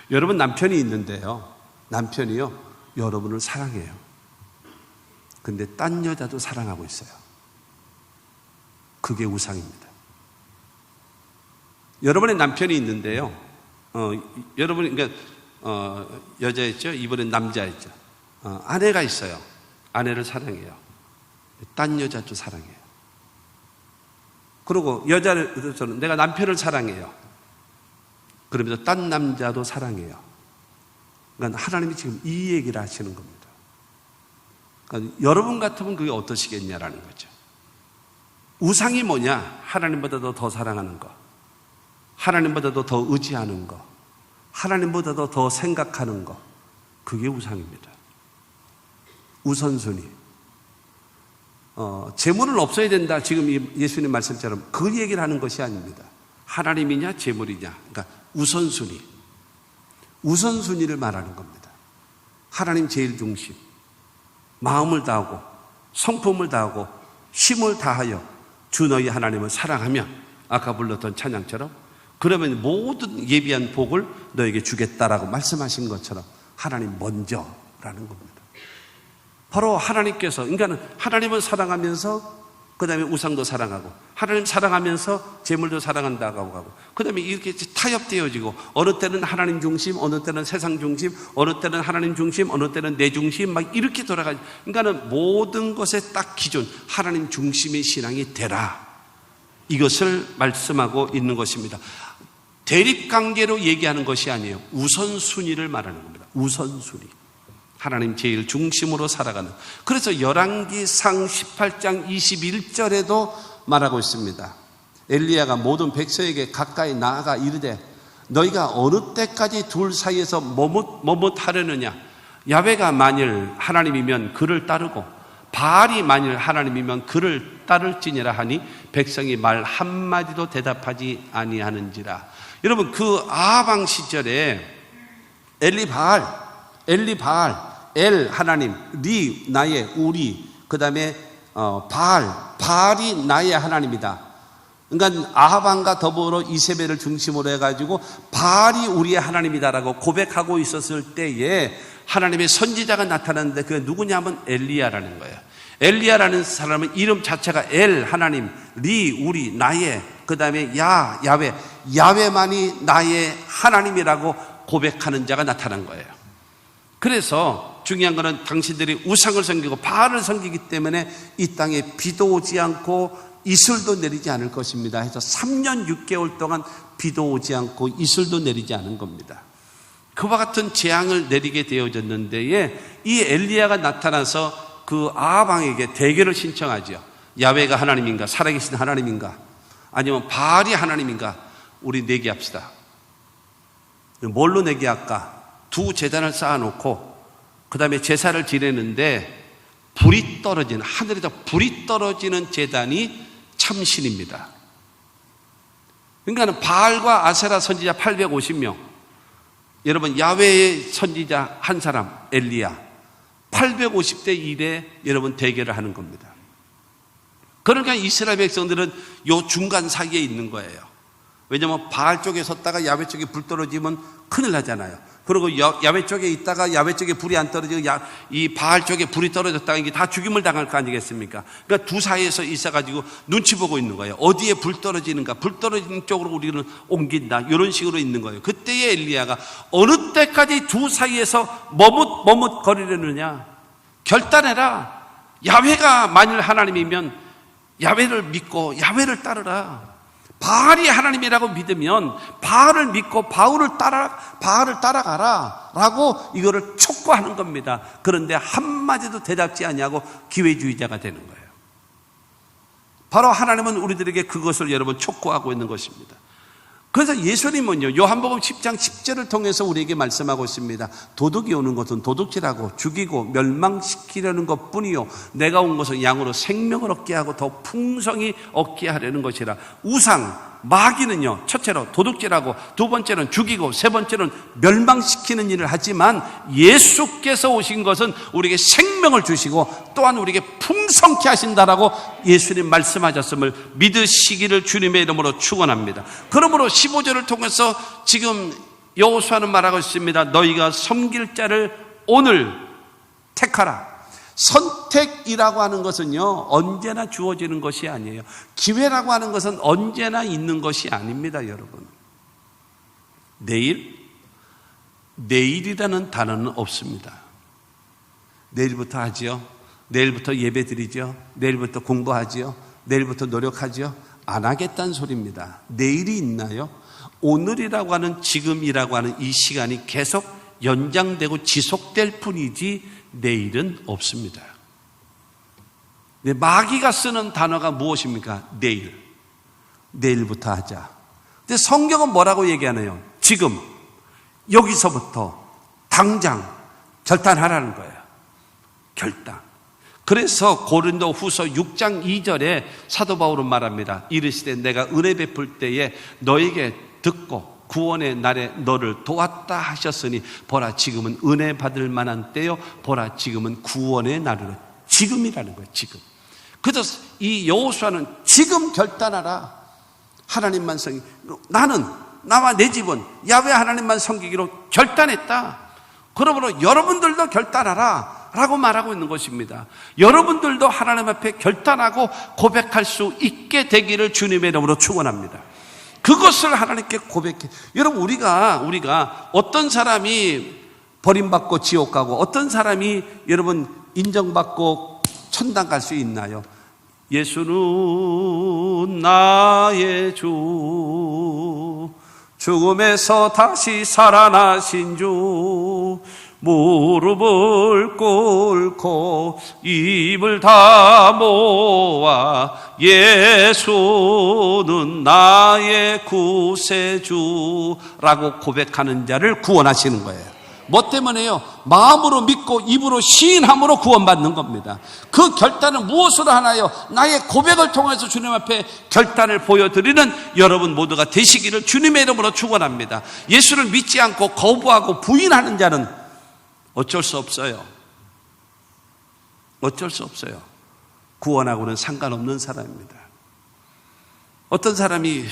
여러분 남편이 있는데요, 남편이요 여러분을 사랑해요. 근데 딴 여자도 사랑하고 있어요. 그게 우상입니다. 여러분의 남편이 있는데요, 여러분이 그러니까 여자였죠, 이번엔 남자였죠. 아내가 있어요. 아내를 사랑해요. 딴 여자도 사랑해요. 그리고 여자는 내가 남편을 사랑해요. 그러면서 딴 남자도 사랑해요. 그러니까 하나님이 지금 이 얘기를 하시는 겁니다. 그러니까 여러분 같으면 그게 어떠시겠냐라는 거죠. 우상이 뭐냐? 하나님보다도 더 사랑하는 거, 하나님보다도 더 의지하는 거, 하나님보다도 더 생각하는 거, 그게 우상입니다. 우선순위. 재물은 없어야 된다. 지금 예수님 말씀처럼 그 얘기를 하는 것이 아닙니다. 하나님이냐 재물이냐. 그러니까 우선순위. 우선순위를 말하는 겁니다. 하나님 제일 중심. 마음을 다하고 성품을 다하고 힘을 다하여 주 너희 하나님을 사랑하며 아까 불렀던 찬양처럼 그러면 모든 예비한 복을 너에게 주겠다라고 말씀하신 것처럼 하나님 먼저라는 겁니다. 바로 하나님께서, 그러니까 하나님을 사랑하면서 그 다음에 우상도 사랑하고 하나님 사랑하면서 재물도 사랑한다고 하고 그 다음에 이렇게 타협되어지고 어느 때는 하나님 중심, 어느 때는 세상 중심, 어느 때는 하나님 중심, 어느 때는 내 중심 막 이렇게 돌아가죠. 그러니까는 모든 것의 딱 기준 하나님 중심의 신앙이 되라. 이것을 말씀하고 있는 것입니다. 대립관계로 얘기하는 것이 아니에요. 우선순위를 말하는 겁니다. 우선순위. 하나님 제일 중심으로 살아가는. 그래서 열왕기상 18장 21절에도 말하고 있습니다. 엘리야가 모든 백성에게 가까이 나아가 이르되 너희가 어느 때까지 둘 사이에서 머뭇하려느냐. 야훼가 만일 하나님이면 그를 따르고 바알이 만일 하나님이면 그를 따를지니라 하니 백성이 말 한마디도 대답하지 아니하는지라. 여러분 그 아합 시절에 엘리바알, 엘 하나님, 리 나의 우리, 그 다음에 바알이 나의 하나님이다. 그러니까 아합왕과 더불어 이세벨을 중심으로 해가지고 바알이 우리의 하나님이다라고 고백하고 있었을 때에 하나님의 선지자가 나타났는데 그게 누구냐면 엘리야라는 거예요. 엘리야라는 사람은 이름 자체가 엘 하나님, 리 우리 나의, 그 다음에 야훼만이 나의 하나님이라고 고백하는 자가 나타난 거예요. 그래서 중요한 것은 당신들이 우상을 섬기고 바알을 섬기기 때문에 이 땅에 비도 오지 않고 이슬도 내리지 않을 것입니다. 해서 3년 6개월 동안 비도 오지 않고 이슬도 내리지 않은 겁니다. 그와 같은 재앙을 내리게 되어졌는데 이 엘리야가 나타나서 그 아합 왕에게 대결을 신청하죠. 야훼가 하나님인가 살아계신 하나님인가 아니면 바알이 하나님인가 우리 내기합시다. 뭘로 내기할까? 두 제단을 쌓아놓고 그 다음에 제사를 지내는데 불이 떨어지는, 하늘에서 불이 떨어지는 제단이 참신입니다. 그러니까 바알과 아세라 선지자 850명, 여러분 야훼의 선지자 한 사람 엘리야 850대 1에 여러분 대결을 하는 겁니다. 그러니까 이스라엘 백성들은 요 중간 사이에 있는 거예요. 왜냐하면 바알 쪽에 섰다가 야훼 쪽에 불 떨어지면 큰일 나잖아요. 그리고 야훼 쪽에 있다가 야훼 쪽에 불이 안 떨어지고 이 바알 쪽에 불이 떨어졌다가 이게 다 죽임을 당할 거 아니겠습니까? 그러니까 두 사이에서 있어가지고 눈치 보고 있는 거예요. 어디에 불 떨어지는가? 불 떨어지는 쪽으로 우리는 옮긴다. 이런 식으로 있는 거예요. 그때의 엘리야가 어느 때까지 두 사이에서 머뭇거리려느냐? 결단해라. 야훼가 만일 하나님이면 야훼를 믿고 야훼를 따르라. 바알이 하나님이라고 믿으면 바알을 믿고 바알을 따라가라 라고 이거를 촉구하는 겁니다. 그런데 한마디도 대답지 않냐고 기회주의자가 되는 거예요. 바로 하나님은 우리들에게 그것을 여러분 촉구하고 있는 것입니다. 그래서 예수님은요 요한복음 10장 10절을 통해서 우리에게 말씀하고 있습니다. 도둑이 오는 것은 도둑질하고 죽이고 멸망시키려는 것뿐이요 내가 온 것은 양으로 생명을 얻게 하고 더 풍성히 얻게 하려는 것이라. 우상 마귀는요 첫째로 도둑질하고 두 번째는 죽이고 세 번째는 멸망시키는 일을 하지만 예수께서 오신 것은 우리에게 생명을 주시고 또한 우리에게 풍성케 하신다라고 예수님 말씀하셨음을 믿으시기를 주님의 이름으로 축원합니다. 그러므로 15절을 통해서 지금 여호수아는 말하고 있습니다. 너희가 섬길 자를 오늘 택하라. 선택이라고 하는 것은요 언제나 주어지는 것이 아니에요. 기회라고 하는 것은 언제나 있는 것이 아닙니다. 여러분, 내일이라는 단어는 없습니다. 내일부터 하지요. 내일부터 예배 드리죠. 내일부터 공부하지요. 내일부터 노력하지요. 안 하겠다는 소리입니다. 내일이 있나요? 오늘이라고 하는, 지금이라고 하는 이 시간이 계속 연장되고 지속될 뿐이지 내일은 없습니다. 마귀가 쓰는 단어가 무엇입니까? 내일. 내일부터 하자. 근데 성경은 뭐라고 얘기하나요? 지금, 여기서부터, 당장 결단하라는 거예요. 결단. 그래서 고린도 후서 6장 2절에 사도 바울은 말합니다. 이르시되 내가 은혜 베풀 때에 너에게 듣고 구원의 날에 너를 도왔다 하셨으니 보라 지금은 은혜 받을 만한 때요 보라 지금은 구원의 날이라. 지금이라는 거예요. 지금. 그래서 이 여호수아는 지금 결단하라. 하나님만 섬기. 나는 나와 내 집은 야훼 하나님만 섬기기로 결단했다. 그러므로 여러분들도 결단하라 라고 말하고 있는 것입니다. 여러분들도 하나님 앞에 결단하고 고백할 수 있게 되기를 주님의 이름으로 축원합니다. 그것을 하나님께 고백해. 여러분, 우리가 어떤 사람이 버림받고 지옥 가고 어떤 사람이 여러분 인정받고 천당 갈 수 있나요? 예수는 나의 주, 죽음에서 다시 살아나신 주, 무릎을 꿇고 입을 다 모아 예수는 나의 구세주라고 고백하는 자를 구원하시는 거예요. 뭐 때문에요? 마음으로 믿고 입으로 시인함으로 구원받는 겁니다. 그 결단은 무엇으로 하나요? 나의 고백을 통해서 주님 앞에 결단을 보여드리는 여러분 모두가 되시기를 주님의 이름으로 축원합니다. 예수를 믿지 않고 거부하고 부인하는 자는 어쩔 수 없어요. 어쩔 수 없어요. 구원하고는 상관없는 사람입니다. 어떤 사람이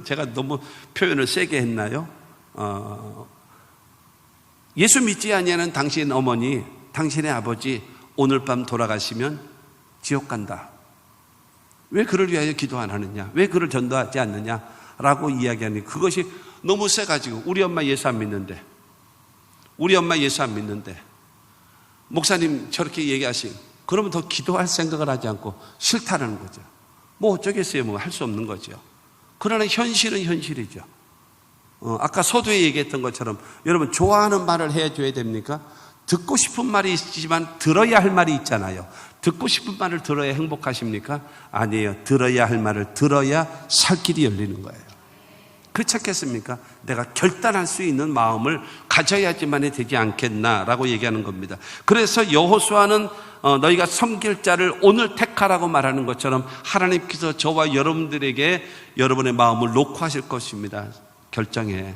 제가 너무 표현을 세게 했나요? 예수 믿지 아니하는 당신 어머니, 당신의 아버지 오늘 밤 돌아가시면 지옥 간다. 왜 그를 위하여 기도 안 하느냐? 왜 그를 전도하지 않느냐? 라고 이야기하니 그것이 너무 세가지고 우리 엄마 예수 안 믿는데 목사님 저렇게 얘기하시고 그러면 더 기도할 생각을 하지 않고 싫다는 거죠. 뭐 어쩌겠어요. 뭐 할 수 없는 거죠. 그러나 현실은 현실이죠. 아까 서두에 얘기했던 것처럼 여러분 좋아하는 말을 해줘야 됩니까? 듣고 싶은 말이 있지만 들어야 할 말이 있잖아요. 듣고 싶은 말을 들어야 행복하십니까? 아니에요. 들어야 할 말을 들어야 살 길이 열리는 거예요. 그렇지 않겠습니까? 내가 결단할 수 있는 마음을 가져야지만이 되지 않겠나라고 얘기하는 겁니다. 그래서 여호수아는 너희가 섬길 자를 오늘 택하라고 말하는 것처럼 하나님께서 저와 여러분들에게 여러분의 마음을 놓고 하실 것입니다. 결정해.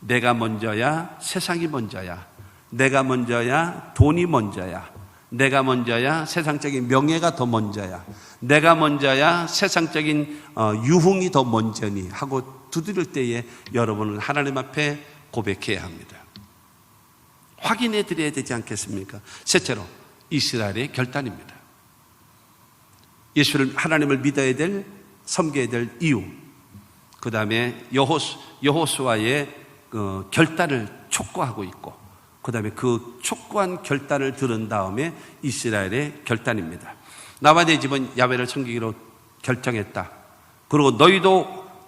내가 먼저야? 세상이 먼저야? 내가 먼저야? 돈이 먼저야? 내가 먼저야? 세상적인 명예가 더 먼저야? 내가 먼저야? 세상적인 유흥이 더 먼저니? 하고 두드릴 때에 여러분은 하나님 앞에 고백해야 합니다. 확인해 드려야 되지 않겠습니까? 셋째로 이스라엘의 결단입니다. 예수를 하나님을 믿어야 될, 섬겨야 될 이유. 그 다음에 여호수아의 결단을 촉구하고 있고, 그 다음에 그 촉구한 결단을 들은 다음에 이스라엘의 결단입니다. 나와 내 집은 야훼를 섬기기로 결정했다. 그리고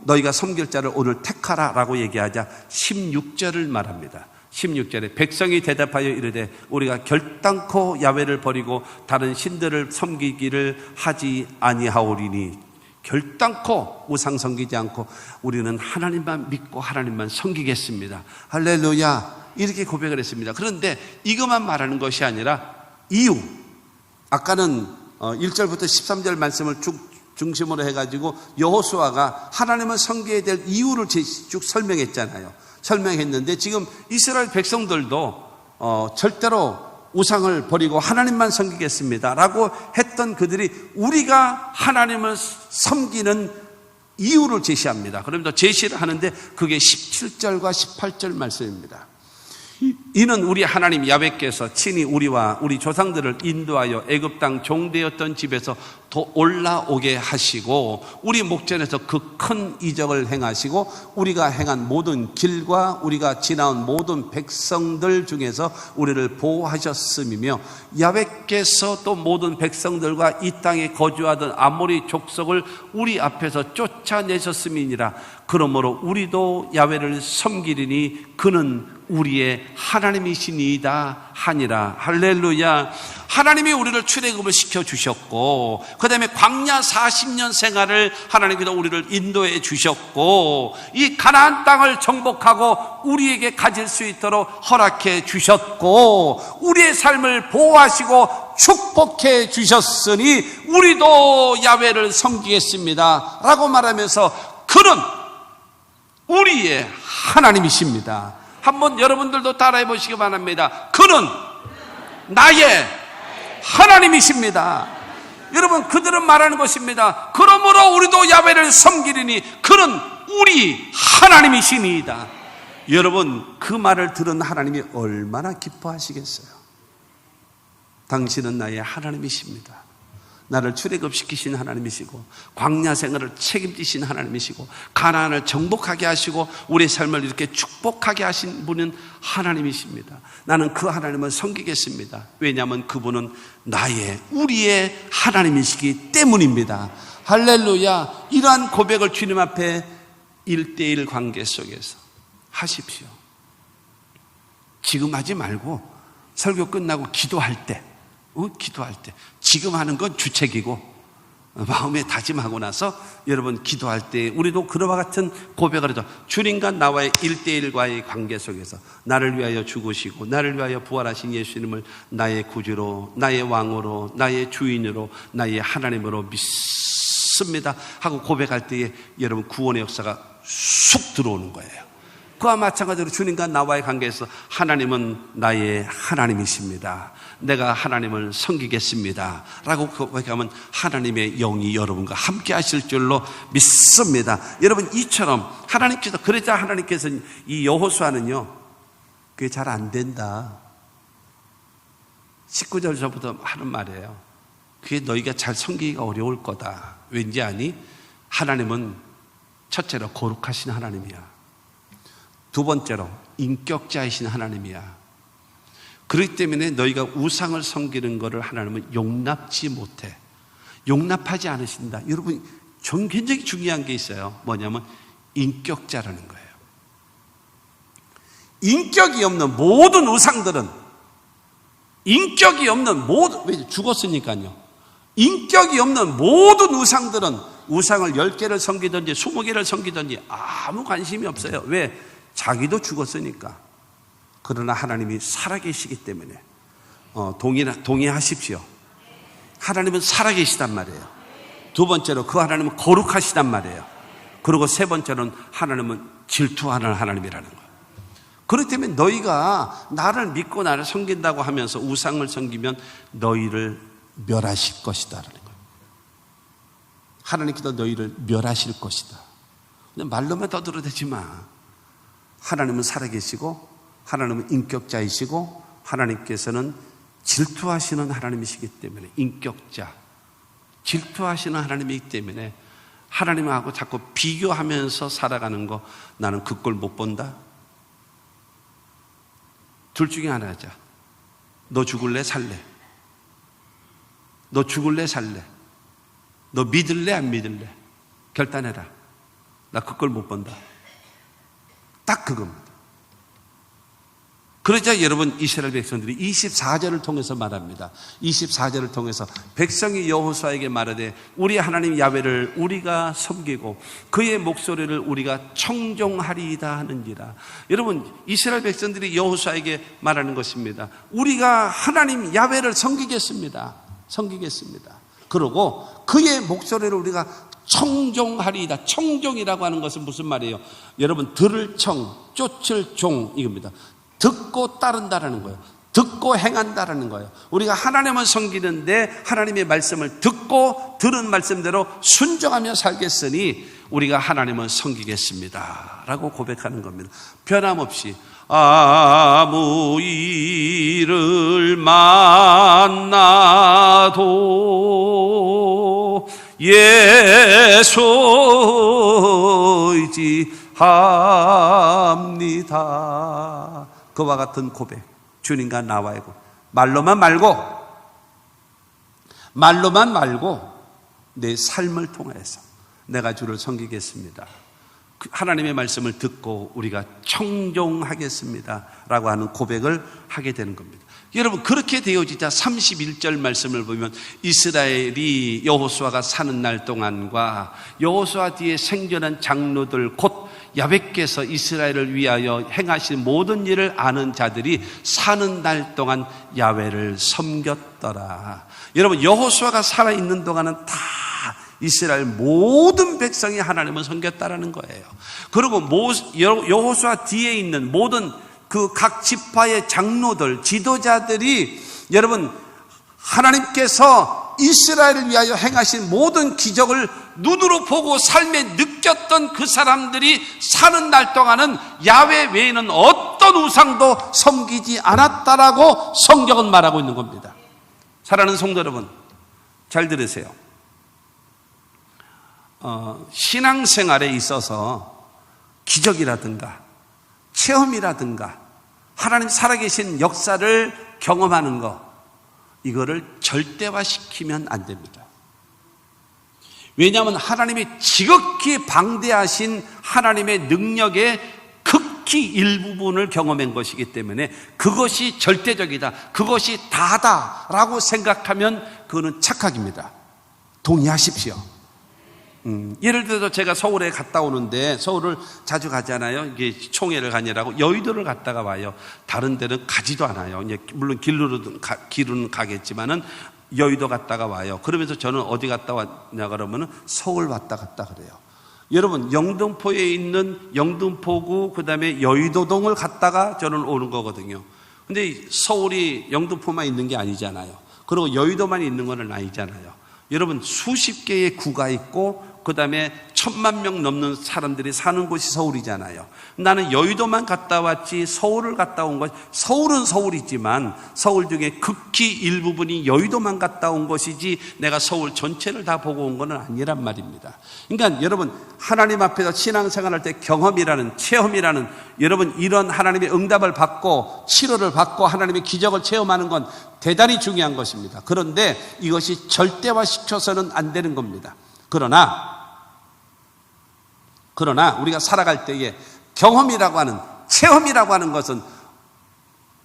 너희가 섬길 자를 오늘 택하라 라고 얘기하자 16절을 말합니다. 16절에 백성이 대답하여 이르되 우리가 결단코 야훼를 버리고 다른 신들을 섬기기를 하지 아니하오리니, 결단코 우상 섬기지 않고 우리는 하나님만 믿고 하나님만 섬기겠습니다. 할렐루야. 이렇게 고백을 했습니다. 그런데 이것만 말하는 것이 아니라 이유. 아까는 1절부터 13절 말씀을 중심으로 해가지고 여호수아가 하나님을 섬겨야 될 이유를 쭉 설명했잖아요. 설명했는데 지금 이스라엘 백성들도 절대로 우상을 버리고 하나님만 섬기겠습니다 라고 했던 그들이 우리가 하나님을 섬기는 이유를 제시합니다. 그러면서 제시를 하는데 그게 17절과 18절 말씀입니다. 이는 우리 하나님 야훼께서 친히 우리와 우리 조상들을 인도하여 애굽 땅 종되었던 집에서 더 올라오게 하시고 우리 목전에서 그 큰 이적을 행하시고 우리가 행한 모든 길과 우리가 지나온 모든 백성들 중에서 우리를 보호하셨음이며 야훼께서 또 모든 백성들과 이 땅에 거주하던 아모리 족속을 우리 앞에서 쫓아내셨음이니라. 그러므로 우리도 야훼를 섬기리니 그는 우리의 하나님이시니이다 하니라. 할렐루야. 하나님이 우리를 출애굽을 시켜주셨고 그 다음에 광야 40년 생활을 하나님께서 우리를 인도해 주셨고 이 가나안 땅을 정복하고 우리에게 가질 수 있도록 허락해 주셨고 우리의 삶을 보호하시고 축복해 주셨으니 우리도 야훼를 섬기겠습니다 라고 말하면서 그는 우리의 하나님이십니다. 한번 여러분들도 따라해 보시기 바랍니다. 그는 나의 하나님이십니다. 여러분, 그들은 말하는 것입니다. 그러므로 우리도 야훼를 섬기리니 그는 우리 하나님이시니이다. 여러분, 그 말을 들은 하나님이 얼마나 기뻐하시겠어요. 당신은 나의 하나님이십니다. 나를 출애굽시키신 하나님이시고 광야 생활을 책임지신 하나님이시고 가나안을 정복하게 하시고 우리의 삶을 이렇게 축복하게 하신 분은 하나님이십니다. 나는 그 하나님을 섬기겠습니다. 왜냐하면 그분은 우리의 하나님이시기 때문입니다. 할렐루야. 이러한 고백을 주님 앞에 1대1 관계 속에서 하십시오. 지금 하지 말고 설교 끝나고 기도할 때 지금 하는 건 주책이고 마음에 다짐하고 나서 여러분 기도할 때 우리도 그와 같은 고백을 하죠. 주님과 나와의 1대1과의 관계 속에서 나를 위하여 죽으시고 나를 위하여 부활하신 예수님을 나의 구주로 나의 왕으로 나의 주인으로 나의 하나님으로 믿습니다 하고 고백할 때에 여러분 구원의 역사가 쑥 들어오는 거예요. 그와 마찬가지로 주님과 나와의 관계에서 하나님은 나의 하나님이십니다. 내가 하나님을 섬기겠습니다 라고 고백하면 하나님의 영이 여러분과 함께 하실 줄로 믿습니다. 여러분, 이처럼 하나님께서, 그러자 하나님께서 이 여호수아는요 그게 잘 안 된다 19절서부터 하는 말이에요. 그게 너희가 잘 섬기기가 어려울 거다. 왠지 아니? 하나님은 첫째로 거룩하신 하나님이야. 두 번째로 인격자이신 하나님이야. 그렇기 때문에 너희가 우상을 섬기는 것을 하나님은 용납지 못해. 용납하지 않으신다. 여러분, 굉장히 중요한 게 있어요. 뭐냐면 인격자라는 거예요. 인격이 없는 모든 우상들은 왜 죽었으니까요. 인격이 없는 모든 우상들은 우상을 10개를 섬기든지 20개를 섬기든지 아무 관심이 없어요. 왜? 자기도 죽었으니까. 그러나 하나님이 살아계시기 때문에 동의하십시오. 하나님은 살아계시단 말이에요. 두 번째로 그 하나님은 거룩하시단 말이에요. 그리고 세 번째로는 하나님은 질투하는 하나님이라는 거예요. 그렇기 때문에 너희가 나를 믿고 나를 섬긴다고 하면서 우상을 섬기면 너희를 멸하실 것이다 라는 거예요. 하나님께서 너희를 멸하실 것이다. 근데 말로만 떠들어대지 마. 하나님은 살아계시고 하나님은 인격자이시고 하나님께서는 질투하시는 하나님이시기 때문에 인격자, 질투하시는 하나님이기 때문에 하나님하고 자꾸 비교하면서 살아가는 거 나는 그 꼴 못 본다. 둘 중에 하나 하자. 너 죽을래 살래? 너 죽을래 살래? 너 믿을래 안 믿을래? 결단해라. 나 그 꼴 못 본다. 딱 그겁니다. 그러자 여러분, 이스라엘 백성들이 24절을 통해서 말합니다. 24절을 통해서 백성이 여호수아에게 말하되 우리 하나님 야훼를 우리가 섬기고 그의 목소리를 우리가 청종하리이다 하는지라. 여러분, 이스라엘 백성들이 여호수아에게 말하는 것입니다. 우리가 하나님 야훼를 섬기겠습니다. 그러고 그의 목소리를 우리가 청종하리이다. 청종이라고 하는 것은 무슨 말이에요? 여러분, 들을 청, 쫓을 종, 이겁니다. 듣고 따른다라는 거예요. 듣고 행한다라는 거예요. 우리가 하나님을 섬기는데 하나님의 말씀을 듣고 들은 말씀대로 순종하며 살겠으니 우리가 하나님을 섬기겠습니다 라고 고백하는 겁니다. 변함없이 아무 일을 만나도 예수 의지합니다. 그와 같은 고백, 주님과 나와의 고백. 말로만 말고 내 삶을 통해서 내가 주를 섬기겠습니다, 하나님의 말씀을 듣고 우리가 청종하겠습니다 라고 하는 고백을 하게 되는 겁니다. 여러분, 그렇게 되어지자 31절 말씀을 보면 이스라엘이 여호수아가 사는 날 동안과 여호수아 뒤에 생존한 장로들 곧 야훼께서 이스라엘을 위하여 행하신 모든 일을 아는 자들이 사는 날 동안 야훼를 섬겼더라. 여러분, 여호수아가 살아있는 동안은 다 이스라엘 모든 백성이 하나님을 섬겼다라는 거예요. 그리고 여호수아 뒤에 있는 모든 그 각 지파의 장로들, 지도자들이 여러분 하나님께서 이스라엘을 위하여 행하신 모든 기적을 눈으로 보고 삶에 느꼈던 그 사람들이 사는 날 동안은 야훼 외에는 어떤 우상도 섬기지 않았다라고 성경은 말하고 있는 겁니다. 사랑하는 성도 여러분, 잘 들으세요. 신앙생활에 있어서 기적이라든가 체험이라든가 하나님 살아계신 역사를 경험하는 것, 이거를 절대화시키면 안 됩니다. 왜냐하면 하나님이 지극히 방대하신 하나님의 능력의 극히 일부분을 경험한 것이기 때문에 그것이 절대적이다, 그것이 다다라고 생각하면 그거는 착각입니다. 동의하십시오. 예를 들어서 제가 서울에 갔다 오는데, 서울을 자주 가잖아요. 이게 총회를 가느라고 여의도를 갔다가 와요. 다른 데는 가지도 않아요. 이제 물론 길로는 가겠지만은 여의도 갔다가 와요. 그러면서 저는 어디 갔다 왔냐 그러면은 서울 왔다 갔다 그래요. 여러분, 영등포에 있는 영등포구 그다음에 여의도동을 갔다가 저는 오는 거거든요. 근데 서울이 영등포만 있는 게 아니잖아요. 그리고 여의도만 있는 건 아니잖아요. 여러분, 수십 개의 구가 있고 그 다음에 1000만 명 넘는 사람들이 사는 곳이 서울이잖아요. 나는 여의도만 갔다 왔지 서울을 갔다 온 것, 서울은 서울이지만 서울 중에 극히 일부분이 여의도만 갔다 온 것이지 내가 서울 전체를 다 보고 온 건 아니란 말입니다. 그러니까 여러분, 하나님 앞에서 신앙생활할 때 경험이라는, 체험이라는, 여러분 이런 하나님의 응답을 받고 치료를 받고 하나님의 기적을 체험하는 건 대단히 중요한 것입니다. 그런데 이것이 절대화시켜서는 안 되는 겁니다. 그러나 우리가 살아갈 때에 경험이라고 하는, 체험이라고 하는 것은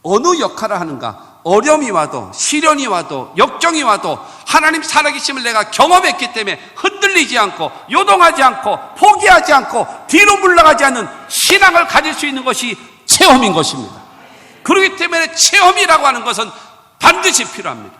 어느 역할을 하는가? 어려움이 와도, 시련이 와도, 역정이 와도 하나님 살아계심을 내가 경험했기 때문에 흔들리지 않고, 요동하지 않고, 포기하지 않고, 뒤로 물러가지 않는 신앙을 가질 수 있는 것이 체험인 것입니다. 그렇기 때문에 체험이라고 하는 것은 반드시 필요합니다.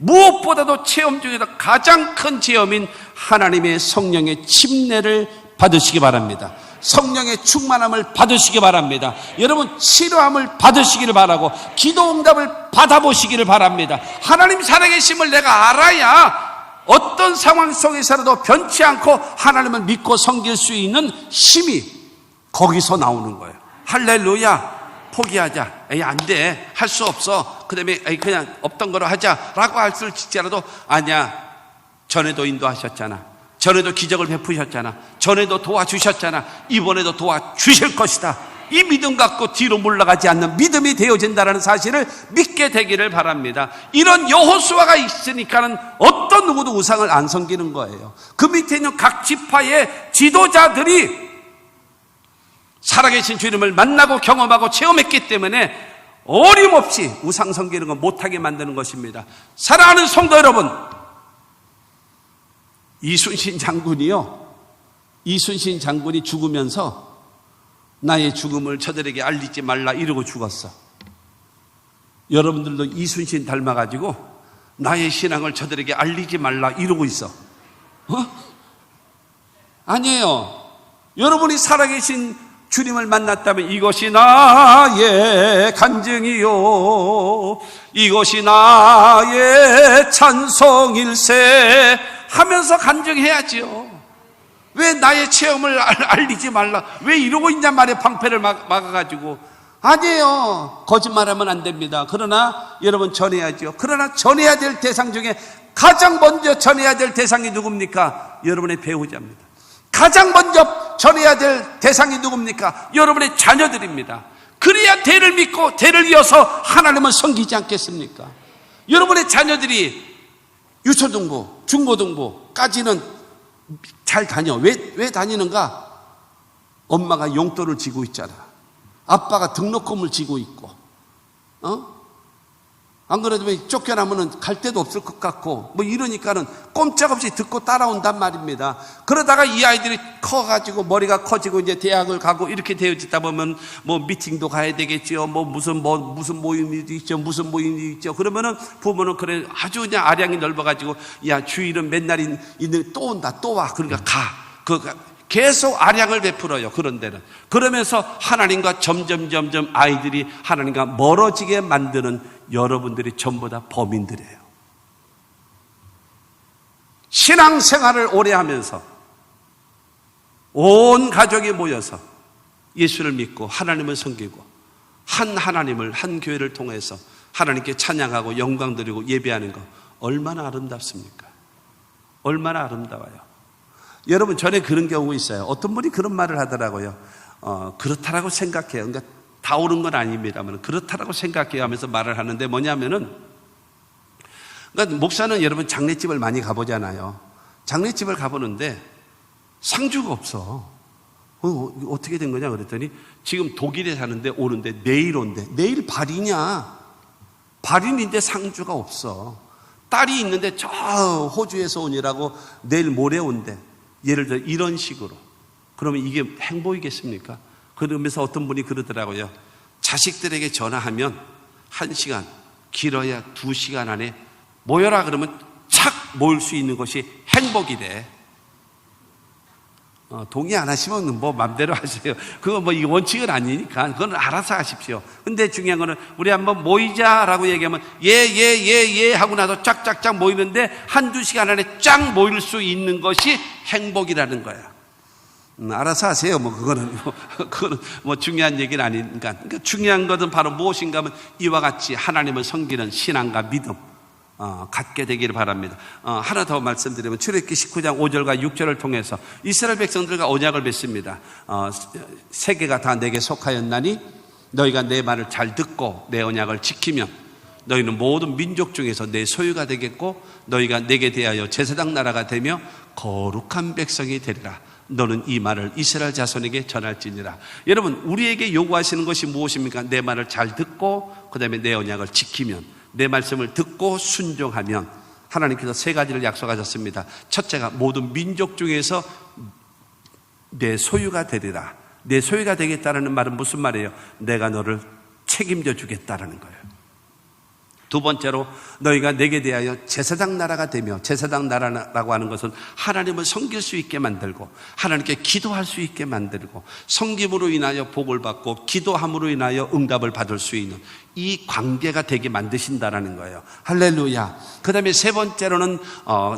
무엇보다도 체험 중에서 가장 큰 체험인 하나님의 성령의 침례를 받으시기 바랍니다. 성령의 충만함을 받으시기 바랍니다. 여러분, 치료함을 받으시기를 바라고 기도 응답을 받아보시기를 바랍니다. 하나님 살아계심을 내가 알아야 어떤 상황 속에서라도 변치 않고 하나님을 믿고 섬길 수 있는 힘이 거기서 나오는 거예요. 할렐루야. 포기하자. 에이, 안 돼. 할 수 없어. 그 다음에 그냥 없던 거로 하자 라고 할 수를 짓지라도, 아니야, 전에도 인도하셨잖아. 전에도 기적을 베푸셨잖아. 전에도 도와주셨잖아. 이번에도 도와주실 것이다. 이 믿음 갖고 뒤로 물러가지 않는 믿음이 되어진다는 사실을 믿게 되기를 바랍니다. 이런 여호수아가 있으니까는 어떤 누구도 우상을 안 섬기는 거예요. 그 밑에 있는 각 지파의 지도자들이 살아계신 주님을 만나고 경험하고 체험했기 때문에 어림없이 우상 섬기는 건 못하게 만드는 것입니다. 사랑하는 성도 여러분, 이순신 장군이 죽으면서 나의 죽음을 저들에게 알리지 말라 이러고 죽었어. 여러분들도 이순신 닮아가지고 나의 신앙을 저들에게 알리지 말라 이러고 있어. 아니에요. 여러분이 살아계신 주님을 만났다면 이것이 나의 간증이요, 이것이 나의 찬송일세 하면서 간증해야지요. 왜 나의 체험을 알리지 말라, 왜 이러고 있냐 말에 방패를 막아가지고. 아니에요, 거짓말하면 안 됩니다. 그러나 여러분 전해야죠. 그러나 전해야 될 대상 중에 가장 먼저 전해야 될 대상이 누굽니까? 여러분의 배우자입니다. 가장 먼저 전해야 될 대상이 누굽니까? 여러분의 자녀들입니다. 그래야 대를 믿고 대를 이어서 하나님을 섬기지 않겠습니까? 여러분의 자녀들이 유초등부, 중고등부까지는 잘 다녀. 왜 다니는가? 엄마가 용돈을 지고 있잖아. 아빠가 등록금을 지고 있고, 안 그래도 쫓겨나면은 갈 데도 없을 것 같고, 뭐 이러니까는 꼼짝없이 듣고 따라온단 말입니다. 그러다가 이 아이들이 커가지고 머리가 커지고 이제 대학을 가고 이렇게 되어지다 보면 뭐 미팅도 가야 되겠지요. 무슨 모임이 있죠. 그러면은 부모는 그래 아주 그냥 아량이 넓어가지고, 야, 주일은 맨날 있는 또 온다, 또 와. 그러니까 계속 아량을 베풀어요. 그런 데는. 그러면서 하나님과 점점 아이들이 하나님과 멀어지게 만드는 여러분들이 전부 다 범인들이에요. 신앙생활을 오래 하면서 온 가족이 모여서 예수를 믿고 하나님을 섬기고 한 하나님을, 한 교회를 통해서 하나님께 찬양하고 영광 드리고 예배하는 거 얼마나 아름답습니까? 얼마나 아름다워요. 여러분, 전에 그런 경우 있어요. 어떤 분이 그런 말을 하더라고요. 그렇다라고 생각해요. 그러니까 다 옳은 건 아닙니다만 그렇다라고 생각해요 하면서 말을 하는데, 뭐냐면은, 그러니까 목사는 여러분 장례집을 많이 가보잖아요. 장례집을 가보는데 상주가 없어. 어떻게 된 거냐 그랬더니, 지금 독일에 사는데 오는데 내일 온대. 내일 발이냐? 발인인데 상주가 없어. 딸이 있는데 저 호주에서 오니라고 내일 모레 온대. 예를 들어 이런 식으로. 그러면 이게 행복이겠습니까? 그러면서 어떤 분이 그러더라고요. 자식들에게 전화하면 1시간, 길어야 2시간 안에 모여라 그러면 착 모일 수 있는 것이 행복이래. 동의 안 하시면 뭐 맘대로 하세요. 그거 뭐 이 원칙은 아니니까 그건 알아서 하십시오. 근데 중요한 거는 우리 한번 모이자라고 얘기하면 예 하고 나서 짝짝짝 모이는데 1-2시간 안에 쫙 모일 수 있는 것이 행복이라는 거야. 알아서 하세요. 그거는 중요한 얘기는 아니니까. 그러니까 중요한 것은 바로 무엇인가 하면 이와 같이 하나님을 섬기는 신앙과 믿음 갖게 되기를 바랍니다. 하나 더 말씀드리면 출애굽기 19장 5절과 6절을 통해서 이스라엘 백성들과 언약을 맺습니다. 세계가 다 내게 속하였나니 너희가 내 말을 잘 듣고 내 언약을 지키면 너희는 모든 민족 중에서 내 소유가 되겠고 너희가 내게 대하여 제사장 나라가 되며 거룩한 백성이 되리라. 너는 이 말을 이스라엘 자손에게 전할지니라. 여러분, 우리에게 요구하시는 것이 무엇입니까? 내 말을 잘 듣고 그 다음에 내 언약을 지키면, 내 말씀을 듣고 순종하면 하나님께서 3가지를 약속하셨습니다. 첫째가 모든 민족 중에서 내 소유가 되리라. 내 소유가 되겠다는 말은 무슨 말이에요? 내가 너를 책임져 주겠다라는 거예요. 두 번째로 너희가 내게 대하여 제사장 나라가 되며, 제사장 나라라고 하는 것은 하나님을 섬길 수 있게 만들고 하나님께 기도할 수 있게 만들고 섬김으로 인하여 복을 받고 기도함으로 인하여 응답을 받을 수 있는 이 관계가 되게 만드신다라는 거예요. 할렐루야. 그 다음에 세 번째로는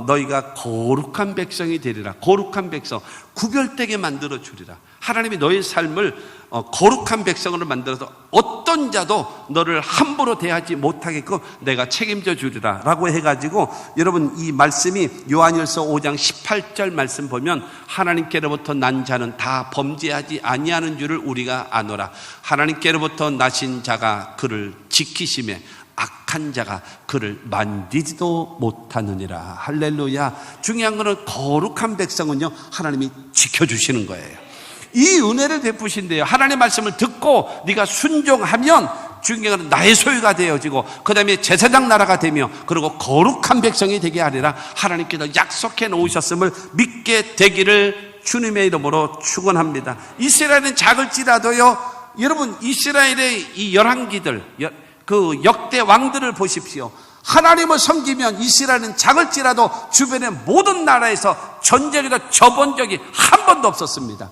너희가 거룩한 백성이 되리라. 거룩한 백성, 구별되게 만들어 주리라. 하나님이 너의 삶을 거룩한 백성으로 만들어서 어떤 자도 너를 함부로 대하지 못하게끔 내가 책임져 주리라 라고 해가지고, 여러분 이 말씀이 요한일서 5장 18절 말씀 보면 하나님께로부터 난 자는 다 범죄하지 아니하는 줄을 우리가 아노라. 하나님께로부터 나신 자가 그를 지키심에 악한 자가 그를 만지지도 못하느니라. 할렐루야. 중요한 것은 거룩한 백성은요, 하나님이 지켜주시는 거예요. 이 은혜를 베푸신대요. 하나님의 말씀을 듣고 네가 순종하면 중요한 건 나의 소유가 되어지고 그 다음에 제사장 나라가 되며 그리고 거룩한 백성이 되게 하리라. 하나님께서 약속해 놓으셨음을 믿게 되기를 주님의 이름으로 축원합니다. 이스라엘은 작을지라도요, 여러분 이스라엘의 이 열왕기들, 그 역대 왕들을 보십시오. 하나님을 섬기면 이스라엘은 작을지라도 주변의 모든 나라에서 전쟁에서 져본 적이 한 번도 없었습니다.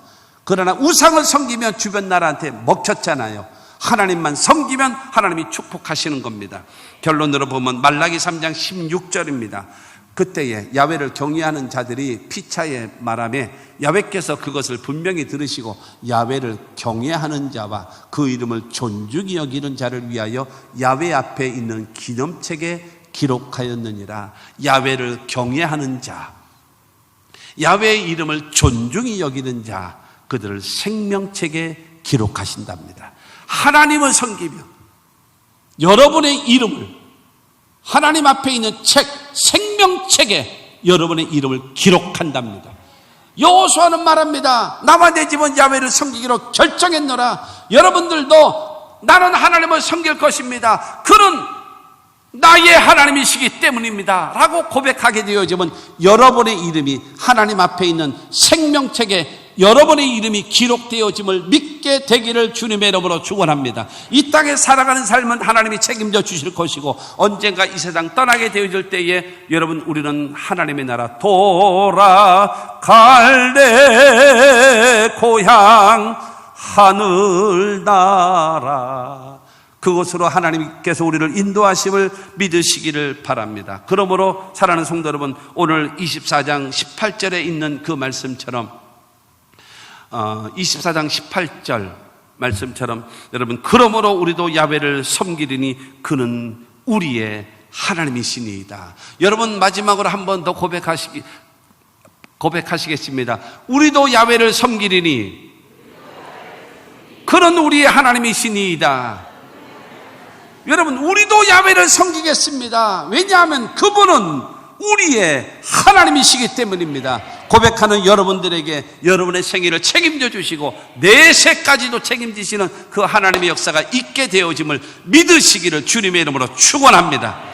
그러나 우상을 섬기면 주변 나라한테 먹혔잖아요. 하나님만 섬기면 하나님이 축복하시는 겁니다. 결론으로 보면 말라기 3장 16절입니다. 그때에 야훼를 경외하는 자들이 피차에 말하며 야훼께서 그것을 분명히 들으시고 야훼를 경외하는 자와 그 이름을 존중히 여기는 자를 위하여 야훼 앞에 있는 기념책에 기록하였느니라. 야훼를 경외하는 자, 야훼의 이름을 존중히 여기는 자, 그들을 생명책에 기록하신답니다. 하나님을 섬기며 여러분의 이름을 하나님 앞에 있는 책, 생명책에 여러분의 이름을 기록한답니다. 여호수아는 말합니다. 나와 내 집은 야훼를 섬기기로 결정했노라. 여러분들도 나는 하나님을 섬길 것입니다. 그는 나의 하나님이시기 때문입니다 라고 고백하게 되어지면 여러분의 이름이 하나님 앞에 있는 생명책에 여러분의 이름이 기록되어짐을 믿게 되기를 주님의 이름으로 축원합니다. 이 땅에 살아가는 삶은 하나님이 책임져 주실 것이고 언젠가 이 세상 떠나게 되어질 때에 여러분 우리는 하나님의 나라 돌아갈 내 고향 하늘나라, 그곳으로 하나님께서 우리를 인도하심을 믿으시기를 바랍니다. 그러므로 사랑하는 성도 여러분, 오늘 24장 18절에 있는 그 말씀처럼 24장 18절 말씀처럼 여러분, 그러므로 우리도 야훼를 섬기리니 그는 우리의 하나님이시니이다. 여러분 마지막으로 한 번 더 고백하시겠습니다. 우리도 야훼를 섬기리니 그는 우리의 하나님이시니이다. 여러분 우리도 야훼를 섬기겠습니다. 왜냐하면 그분은 우리의 하나님이시기 때문입니다. 고백하는 여러분들에게 여러분의 생일을 책임져 주시고 내세까지도 책임지시는 그 하나님의 역사가 있게 되어짐을 믿으시기를 주님의 이름으로 축원합니다.